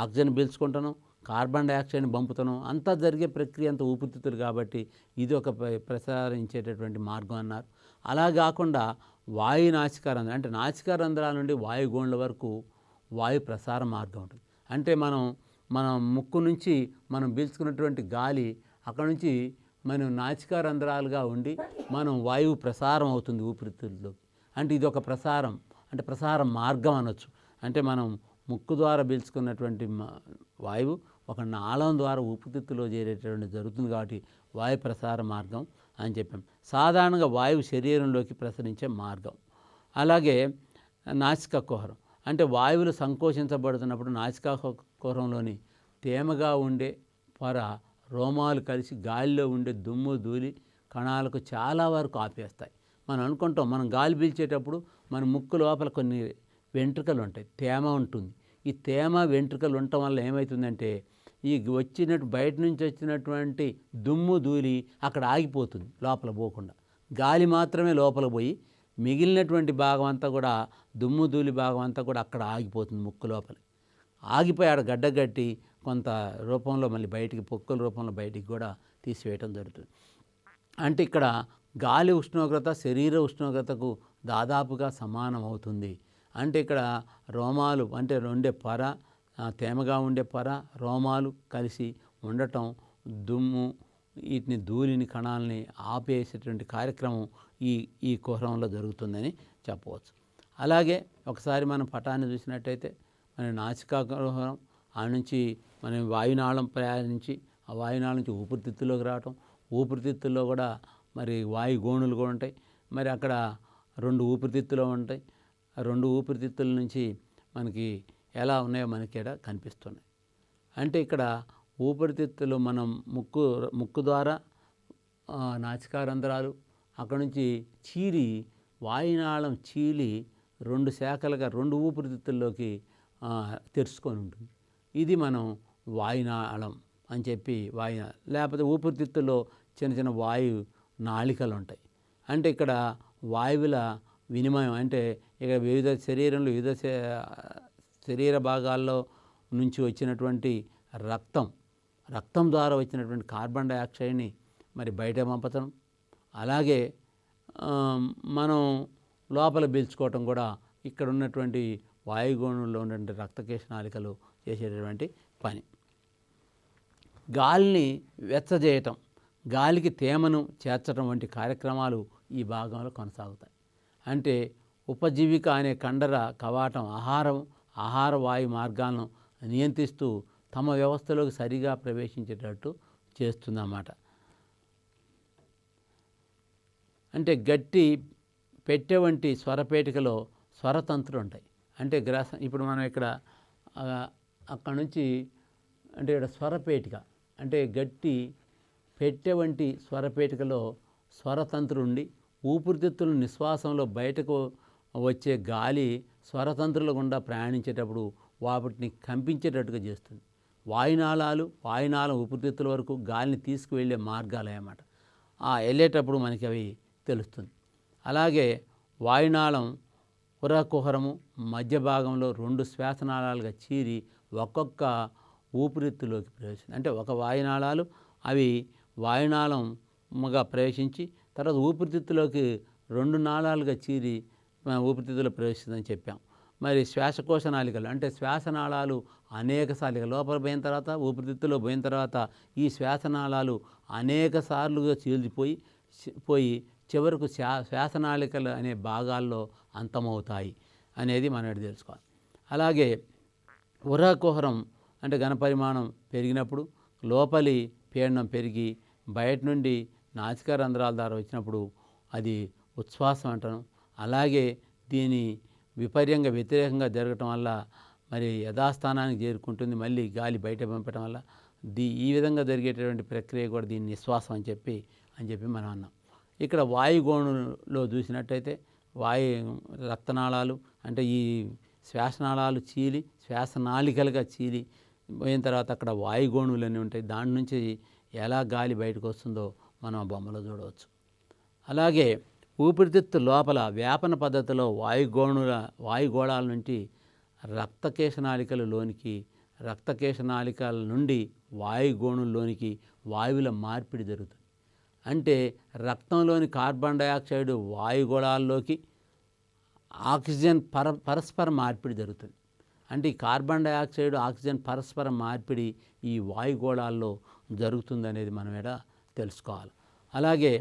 ఆక్సిజన్ పీల్చుకుంటున్నాం, కార్బన్ డైఆక్సైడ్ని పంపుతున్నాం, అంతా జరిగే ప్రక్రియ అంతా ఊపిరితిత్తులు కాబట్టి ఇది ఒక ప్రసారించేటటువంటి మార్గం అన్నారు. అలా కాకుండా వాయు నాసికారంధ్రం అంటే నాసికారంధ్రాల నుండి వాయుగోణుల వరకు వాయు ప్రసార మార్గం ఉంటుంది. అంటే మన ముక్కు నుంచి మనం పీల్చుకున్నటువంటి గాలి అక్కడ నుంచి మనం నాసికారంధ్రాలుగా ఉండి మనం వాయువు ప్రసారం అవుతుంది ఊపిరితిత్తుల్లోకి. అంటే ఇది ఒక ప్రసారం, అంటే ప్రసార మార్గం అనొచ్చు. అంటే మనం ముక్కు ద్వారా పీల్చుకున్నటువంటి వాయువు ఒక నాళం ద్వారా ఊపిరితిత్తులో చేరేటటువంటి జరుగుతుంది కాబట్టి వాయు ప్రసార మార్గం అని చెప్పాం. సాధారణంగా వాయువు శరీరంలోకి ప్రసరించే మార్గం. అలాగే నాసికా కుహరం అంటే వాయువులు సంకోచించబడుతున్నప్పుడు నాసికా కుహరంలోని తేమగా ఉండే పొర రోమాలు కలిసి గాలిలో ఉండే దుమ్ము ధూళి కణాలకు చాలా వరకు ఆపేస్తాయి. మనం అనుకుంటాం మనం గాలి పీల్చేటప్పుడు మన ముక్కు లోపల కొన్ని వెంట్రుకలు ఉంటాయి, తేమ ఉంటుంది. ఈ తేమ వెంట్రుకలు ఉండటం వల్ల ఏమవుతుందంటే ఈ బయట నుంచి వచ్చినటువంటి దుమ్ము ధూళి అక్కడ ఆగిపోతుంది, లోపల పోకుండా. గాలి మాత్రమే లోపల పోయి మిగిలినటువంటి భాగం అంతా కూడా దుమ్ము ధూళి భాగం అంతా కూడా అక్కడ ఆగిపోతుంది, ముక్కు లోపల ఆగిపోయి ఆడ గడ్డగట్టి కొంత రూపంలో మళ్ళీ బయటికి పొక్కుల రూపంలో బయటికి కూడా తీసివేయటం జరుగుతుంది. అంటే ఇక్కడ గాలి ఉష్ణోగ్రత శరీర ఉష్ణోగ్రతకు దాదాపుగా సమానం అవుతుంది. అంటే ఇక్కడ రోమాలు అంటే ఉండే పొర, తేమగా ఉండే పొర, రోమాలు కలిసి ఉండటం, దుమ్ము వీటిని ధూళిని కణాలని ఆపేసేటువంటి కార్యక్రమం ఈ కుహరంలో జరుగుతుందని చెప్పవచ్చు. అలాగే ఒకసారి మనం పటాన్ని చూసినట్టయితే మన నాసికా కుహరం ఆ నుంచి మనం వాయునాళం ప్రయాణించి ఆ వాయునాళం నుంచి ఊపిరితిత్తుల్లోకి రావటం, ఊపిరితిత్తుల్లో కూడా మరి వాయు గోణులు కూడా ఉంటాయి. మరి అక్కడ 2 ఊపిరితిత్తులు ఉంటాయి. ఆ 2 ఊపిరితిత్తుల నుంచి మనకి ఎలా ఉన్నాయో మనకి ఇక్కడ కనిపిస్తున్నాయి. అంటే ఇక్కడ ఊపిరితిత్తులు మనం ముక్కు ద్వారా నాసికారంధ్రాలు, అక్కడ నుంచి చీలి వాయునాళం చీలి 2 శాఖలుగా 2 ఊపిరితిత్తుల్లోకి తెరుచుకొని ఉంటుంది. ఇది మనం వాయునాళం అని చెప్పి లేకపోతే ఊపిరితిత్తుల్లో చిన్న చిన్న వాయు నాళికలు ఉంటాయి. అంటే ఇక్కడ వాయువుల వినిమయం, అంటే ఇక శరీరంలో వివిధ శరీర భాగాల్లో నుంచి వచ్చినటువంటి రక్తం ద్వారా వచ్చినటువంటి కార్బన్ డయాక్సైడ్ని మరి బయట పంపటం, అలాగే మనం లోపల పీల్చుకోవటం కూడా ఇక్కడ ఉన్నటువంటి వాయుగోణంలో ఉన్నటువంటి రక్తకేశ నాళికలు చేసేటటువంటి పని. గాలిని వెచ్చజేయటం, గాలికి తేమను చేర్చడం వంటి కార్యక్రమాలు ఈ భాగంలో కొనసాగుతాయి. అంటే ఉపజీవిక అనే కండర కవాటం ఆహార వాయు మార్గాలను నియంత్రిస్తూ తమ వ్యవస్థలోకి సరిగా ప్రవేశించేటట్టు చేస్తుందన్నమాట. అంటే గట్టి పెట్టె వంటి స్వరపేటికలో స్వరతంత్రులు ఉంటాయి. అంటే ఇప్పుడు మనం ఇక్కడ అక్కడ నుంచి అంటే ఇక్కడ స్వరపేటిక అంటే గట్టి పెట్టె వంటి స్వరపేటికలో స్వరతంత్రులు ఉండి ఊపిరితిత్తుల నిశ్వాసంలో బయటకు వచ్చే గాలి స్వరతంత్రుల గుండా ప్రయాణించేటప్పుడు వాటిని కంపించేటట్టుగా చేస్తుంది. వాయునాళం ఊపిరితిత్తుల వరకు గాలిని తీసుకువెళ్ళే మార్గాలు అన్నమాట. వెళ్ళేటప్పుడు మనకి అవి తెలుస్తుంది. అలాగే వాయునాళం పురకుహరము మధ్య భాగంలో 2 శ్వాసనాళాలుగా చీరి ఒక్కొక్క ఊపిరితిత్తులోకి ప్రవేశించింది. అంటే ఒక వాయునాళాలు అవి వాయునాళంగా ప్రవేశించి తర్వాత ఊపిరితిత్తులోకి 2 నాళాలుగా చీరి ఊపిరితిత్తులో ప్రవేశిస్తుందని చెప్పాం. మరి శ్వాసకోశ నాళికలు అంటే శ్వాసనాళాలు అనేక సార్లు లోపల పోయిన తర్వాత ఊపిరితిత్తులో పోయిన తర్వాత ఈ శ్వాసనాళాలు అనేక సార్లుగా చీల్చిపోయి చివరకు శ్వాసనాళికలు అనే భాగాల్లో అంతమవుతాయి అనేది మనం తెలుసుకోవాలి. అలాగే ఉరకుహరం అంటే ఘనపరిమాణం పెరిగినప్పుడు లోపలి పీడనం పెరిగి బయట నుండి నాసికా రంధ్రాల ద్వారా వచ్చినప్పుడు అది ఉచ్ఛ్వాసం అంటాను. అలాగే దీని వ్యతిరేకంగా జరగటం వల్ల మరి యథాస్థానానికి చేరుకుంటుంది. మళ్ళీ గాలి బయట పంపటం వల్ల ఈ విధంగా జరిగేటటువంటి ప్రక్రియ కూడా దీన్ని నిశ్వాసం అని చెప్పి మనం అన్నాం. ఇక్కడ వాయుగోణులో చూసినట్టయితే రక్తనాళాలు అంటే ఈ శ్వాసనాళాలు చీలి శ్వాసనాళికలుగా చీలి పోయిన తర్వాత అక్కడ వాయుగోణులన్నీ ఉంటాయి. దాని నుంచి ఎలా గాలి బయటకు వస్తుందో మనం ఆ బొమ్మలో చూడవచ్చు. అలాగే ఊపిరితిత్తు లోపల వ్యాపన పద్ధతిలో వాయుగోళాల నుంచి రక్తకేశనాళికల నుండి వాయుగోణుల్లోనికి వాయువుల మార్పిడి జరుగుతుంది. అంటే రక్తంలోని కార్బన్ డయాక్సైడ్ వాయుగోళాల్లోకి ఆక్సిజన్ పరస్పర మార్పిడి జరుగుతుంది. అంటే ఈ కార్బన్ డయాక్సైడ్ ఆక్సిజన్ పరస్పర మార్పిడి ఈ వాయుగోళాల్లో జరుగుతుందనేది మనం ఇక్కడ తెలుసుకోవాలి. అలాగే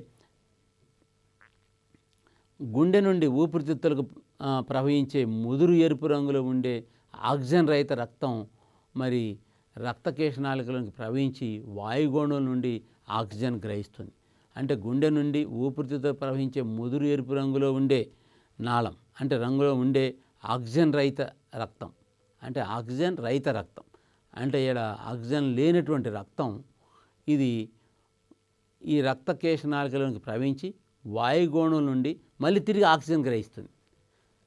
గుండె నుండి ఊపిరితిత్తులకు ప్రవహించే ముదురు ఎరుపు రంగులో ఉండే ఆక్సిజన్ రహిత రక్తం మరి రక్తకేశనాళికలోకి ప్రవహించి వాయుగోణుల నుండి ఆక్సిజన్ గ్రహిస్తుంది. అంటే గుండె నుండి ఊపిరితిత్తులు ప్రవహించే ముదురు ఎరుపు రంగులో ఉండే నాళం అంటే రంగులో ఉండే ఆక్సిజన్ రహిత రక్తం అంటే ఆక్సిజన్ రహిత రక్తం అంటే ఇక్కడ ఆక్సిజన్ లేనటువంటి రక్తం ఇది ఈ రక్తకేశనాళికలోకి ప్రవహించి వాయుగోణుల నుండి మళ్ళీ తిరిగి ఆక్సిజన్ గ్రహిస్తుంది.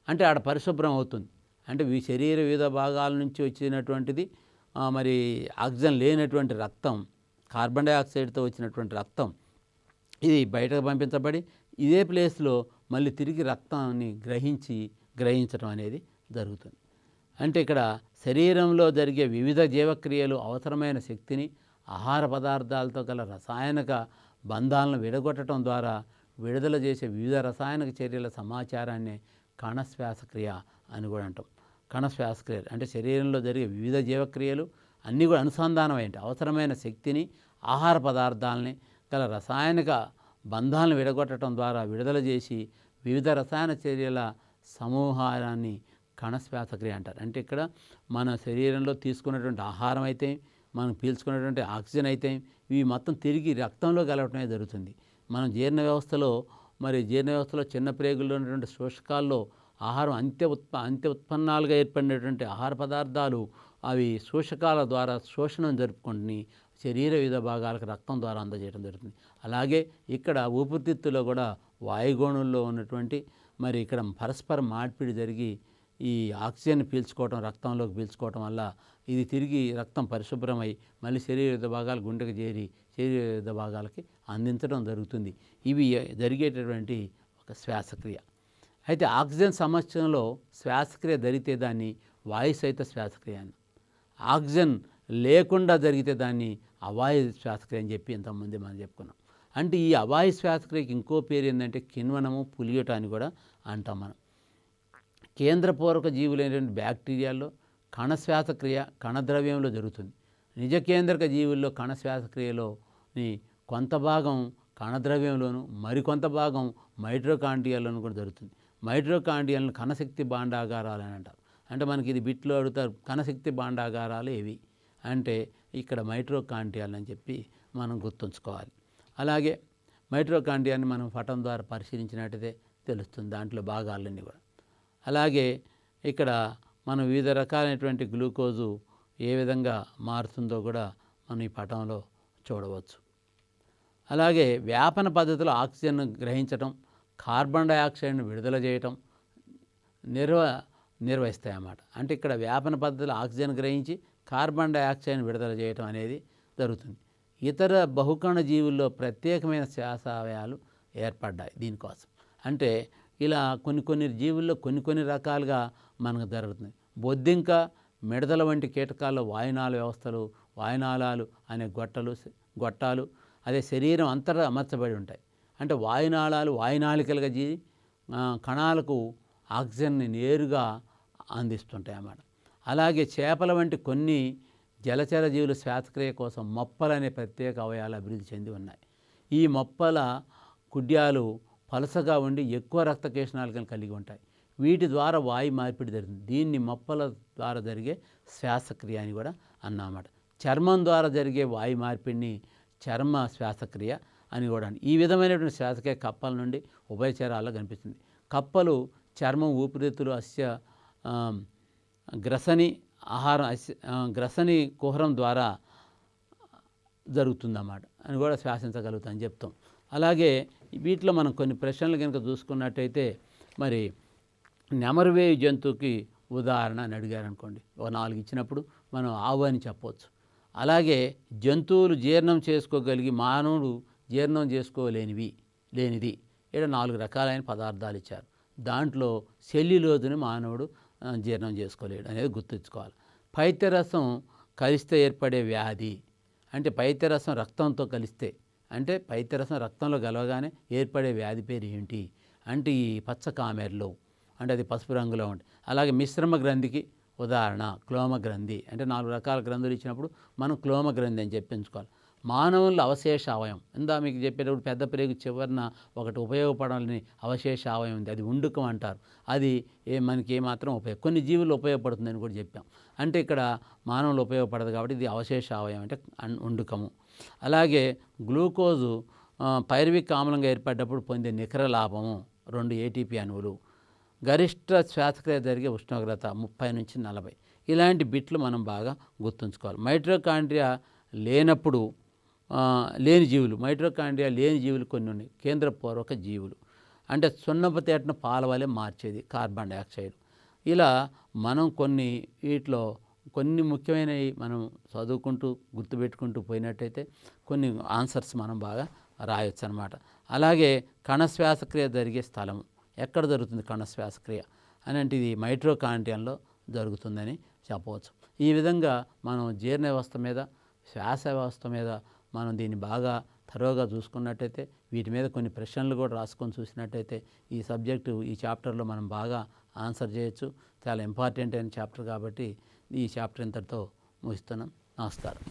అంటే ఆడ పరిశుభ్రం అవుతుంది. అంటే శరీర వివిధ భాగాల నుంచి వచ్చినటువంటిది మరి ఆక్సిజన్ లేనటువంటి రక్తం కార్బన్ డయాక్సైడ్తో వచ్చినటువంటి రక్తం ఇది బయటకు పంపించబడి ఇదే ప్లేస్లో మళ్ళీ తిరిగి రక్తాన్ని గ్రహించడం అనేది జరుగుతుంది. అంటే ఇక్కడ శరీరంలో జరిగే వివిధ జీవక్రియలు అవసరమైన శక్తిని ఆహార పదార్థాలతో గల రసాయనిక బంధాలను విడగొట్టడం ద్వారా విడుదల చేసే వివిధ రసాయనిక చర్యల సమాచారాన్ని కణశ్వాసక్రియ అని కూడా అంటాం. కణశ్వాసక్రియ అంటే శరీరంలో జరిగే వివిధ జీవక్రియలు అన్నీ కూడా అనుసంధానమైంటి అవసరమైన శక్తిని ఆహార పదార్థాలని గల రసాయనిక బంధాలను విడగొట్టడం ద్వారా విడుదల చేసి వివిధ రసాయన చర్యల సమూహాన్ని కణశ్వాసక్రియ అంటారు. అంటే ఇక్కడ మన శరీరంలో తీసుకున్నటువంటి ఆహారం అయితే మనం పీల్చుకున్నటువంటి ఆక్సిజన్ అయితే ఇవి మొత్తం తిరిగి రక్తంలో కలవటమే జరుగుతుంది. మనం జీర్ణ వ్యవస్థలో మరి జీర్ణ వ్యవస్థలో చిన్న ప్రేగుల్లో ఉన్నటువంటి శోషకాల్లో ఆహారం అంత్య ఉత్పన్నాలుగా ఏర్పడినటువంటి ఆహార పదార్థాలు అవి శోషకాల ద్వారా శోషణం జరుపుకొని శరీర వివిధ భాగాలకు రక్తం ద్వారా అందజేయడం జరుగుతుంది. అలాగే ఇక్కడ ఊపిరితిత్తులో కూడా వాయుగోణుల్లో ఉన్నటువంటి మరి ఇక్కడ పరస్పర మార్పిడి జరిగి ఈ ఆక్సిజన్ పీల్చుకోవటం రక్తంలోకి పీల్చుకోవటం వల్ల ఇది తిరిగి రక్తం పరిశుభ్రమై మళ్ళీ శరీర వివిధ భాగాలు గుండెకు చేరి శరీర వివిధ భాగాలకి అందించడం జరుగుతుంది. ఇవి జరిగేటటువంటి ఒక శ్వాసక్రియ. అయితే ఆక్సిజన్ సమస్యలో శ్వాసక్రియ జరిగితే దాన్ని వాయు సహిత శ్వాసక్రియ అని, ఆక్సిజన్ లేకుండా జరిగితే దాన్ని అవాయు శ్వాసక్రియ అని చెప్పి ఇంతకుముందే మనం చెప్పుకున్నాం. అంటే ఈ అవాయు శ్వాసక్రియకి ఇంకో పేరు ఏంటంటే కిణ్వనము, పులియట అని కూడా అంటాం మనం. కేంద్రపూర్వక జీవులైనటువంటి బ్యాక్టీరియాల్లో కణ శ్వాసక్రియ కణద్రవ్యంలో జరుగుతుంది. నిజ కేంద్రక జీవుల్లో కణ శ్వాసక్రియలోని కొంత భాగం కణద్రవ్యంలోను మరికొంత భాగం మైట్రోకాండ్రియాల్లోనూ కూడా జరుగుతుంది. మైట్రోకాండ్రియాలను కణశక్తి భాండాగారాలు అని అంటారు. అంటే మనకి ఇది బిట్లో అడుగుతారు, కణశక్తి భాండాగారాలు ఏవి అంటే ఇక్కడ మైట్రోకాండ్రియాలు అని చెప్పి మనం గుర్తుంచుకోవాలి. అలాగే మైట్రోకాండ్రియాన్ని మనం పటం ద్వారా పరిశీలించినట్టయితే తెలుస్తుంది దాంట్లో భాగాలన్నీ కూడా. అలాగే ఇక్కడ మనం వివిధ రకాలైనటువంటి గ్లూకోజు ఏ విధంగా మారుతుందో కూడా మనం ఈ పటంలో చూడవచ్చు. అలాగే వ్యాపన పద్ధతిలో ఆక్సిజన్ గ్రహించటం, కార్బన్ డయాక్సైడ్ను విడుదల చేయటం నిర్వహిస్తాయి అన్నమాట. అంటే ఇక్కడ వ్యాపన పద్ధతిలో ఆక్సిజన్ గ్రహించి కార్బన్ డయాక్సైడ్ను విడుదల చేయటం అనేది జరుగుతుంది. ఇతర బహుకణ జీవుల్లో ప్రత్యేకమైన శ్వాసావయాలు ఏర్పడ్డాయి దీనికోసం. అంటే ఇలా కొన్ని జీవుల్లో కొన్ని రకాలుగా మనకు జరుగుతుంది. బొద్దింక, మిడతల వంటి కీటకాల్లో వాయునాళ వ్యవస్థలు, వాయునాళాలు అనే గొట్టాలు అదే శరీరం అంతటా అమర్చబడి ఉంటాయి. అంటే వాయునాళాలు వాయునాళికలుగా కణాలకు ఆక్సిజన్ని నేరుగా అందిస్తుంటాయి అన్నమాట. అలాగే చేపల వంటి కొన్ని జలచర జీవుల శ్వాసక్రియ కోసం మొప్పలు అనే ప్రత్యేక అవయవాలు అభివృద్ధి చెంది ఉన్నాయి. ఈ మొప్పల కుడ్యాలు పలసగా ఉండి ఎక్కువ రక్త కేశనాళికలను కలిగి ఉంటాయి. వీటి ద్వారా వాయు మార్పిడి జరుగుతుంది. దీన్ని మొప్పల ద్వారా జరిగే శ్వాసక్రియ అని కూడా అన్నమాట. చర్మం ద్వారా జరిగే వాయు మార్పిడిని చర్మ శ్వాసక్రియ అని కూడా. ఈ విధమైనటువంటి శ్వాసక్రియ కప్పల నుండి ఉభయచరాల్లో కనిపిస్తుంది. కప్పలు చర్మం, ఊపిరితిత్తులు, గ్రసని కుహరం ద్వారా జరుగుతుందన్నమాట అని కూడా శ్వాసించగలుగుతామని చెప్తాం. అలాగే వీటిలో మనం కొన్ని ప్రశ్నలు కనుక చూసుకున్నట్టయితే మరి నెమరువేయు జంతువుకి ఉదాహరణ అని అడిగారు అనుకోండి, ఒక 4 ఇచ్చినప్పుడు మనం ఆవు అని చెప్పవచ్చు. అలాగే జంతువులు జీర్ణం చేసుకోగలిగి మానవుడు జీర్ణం లేనిది ఇక్కడ 4 రకాలైన పదార్థాలు ఇచ్చారు. దాంట్లో సెల్యులోజుని మానవుడు జీర్ణం చేసుకోలేడు అనేది గుర్తుంచుకోవాలి. పైత్యరసం కలిస్తే ఏర్పడే వ్యాధి అంటే పైత్యరసం రక్తంతో కలిస్తే అంటే పైత్యరసం రక్తంలో కలవగానే ఏర్పడే వ్యాధి పేరు ఏంటి అంటే ఈ పచ్చ కామెర్లో అంటే అది పసుపు రంగులో ఉంటుంది. అలాగే మిశ్రమ గ్రంథికి ఉదాహరణ క్లోమ గ్రంథి అంటే 4 రకాల గ్రంథులు ఇచ్చినప్పుడు మనం క్లోమ గ్రంథి అని చెప్పించుకోవాలి. మానవుల్లో అవశేష అవయం మీకు చెప్పేటప్పుడు పెద్ద ప్రేగు చివరన ఒకటి ఉపయోగపడాలని అవశేష అవయం ఉంది, అది ఉండుకం అంటారు. అది మనకి ఏమాత్రం కొన్ని జీవులు ఉపయోగపడుతుందని కూడా చెప్పాం. అంటే ఇక్కడ మానవులు ఉపయోగపడదు కాబట్టి ఇది అవశేష అవయం అంటే ఉండుకము. అలాగే గ్లూకోజు పైరువిక్ ఆమ్లంగా ఏర్పడ్డప్పుడు పొందే నికర లాభము 2 ATP అణువులు. గరిష్ట శ్వాసక్రియ జరిగే ఉష్ణోగ్రత 30 నుంచి 40. ఇలాంటి బిట్లు మనం బాగా గుర్తుంచుకోవాలి. మైట్రోకాండ్రియా మైట్రోకాండ్రియా లేని జీవులు కొన్ని ఉన్నాయి. కేంద్రపూర్వక జీవులు అంటే సున్నపు తేటను పాల వలె మార్చేది కార్బన్ డయాక్సైడ్. ఇలా మనం వీటిలో కొన్ని ముఖ్యమైనవి మనం చదువుకుంటూ గుర్తుపెట్టుకుంటూ పోయినట్టయితే కొన్ని ఆన్సర్స్ మనం బాగా రాయొచ్చు అన్నమాట. అలాగే కణ శ్వాసక్రియ జరిగే స్థలము ఎక్కడ జరుగుతుంది కణ శ్వాసక్రియ అని అంటే ఇది మైట్రోకాండ్రియాలో జరుగుతుందని చెప్పవచ్చు. ఈ విధంగా మనం జీర్ణ వ్యవస్థ మీద శ్వాస వ్యవస్థ మీద మనం దీన్ని బాగా తరోగా చూసుకున్నట్టయితే వీటి మీద కొన్ని ప్రశ్నలు కూడా రాసుకొని చూసినట్టయితే ఈ చాప్టర్లో మనం బాగా ఆన్సర్ చేయొచ్చు. చాలా ఇంపార్టెంట్ అయిన చాప్టర్ కాబట్టి ఈ చాప్టర్ ఇంతటితో ముగిస్తున్నాం. నమస్కారం.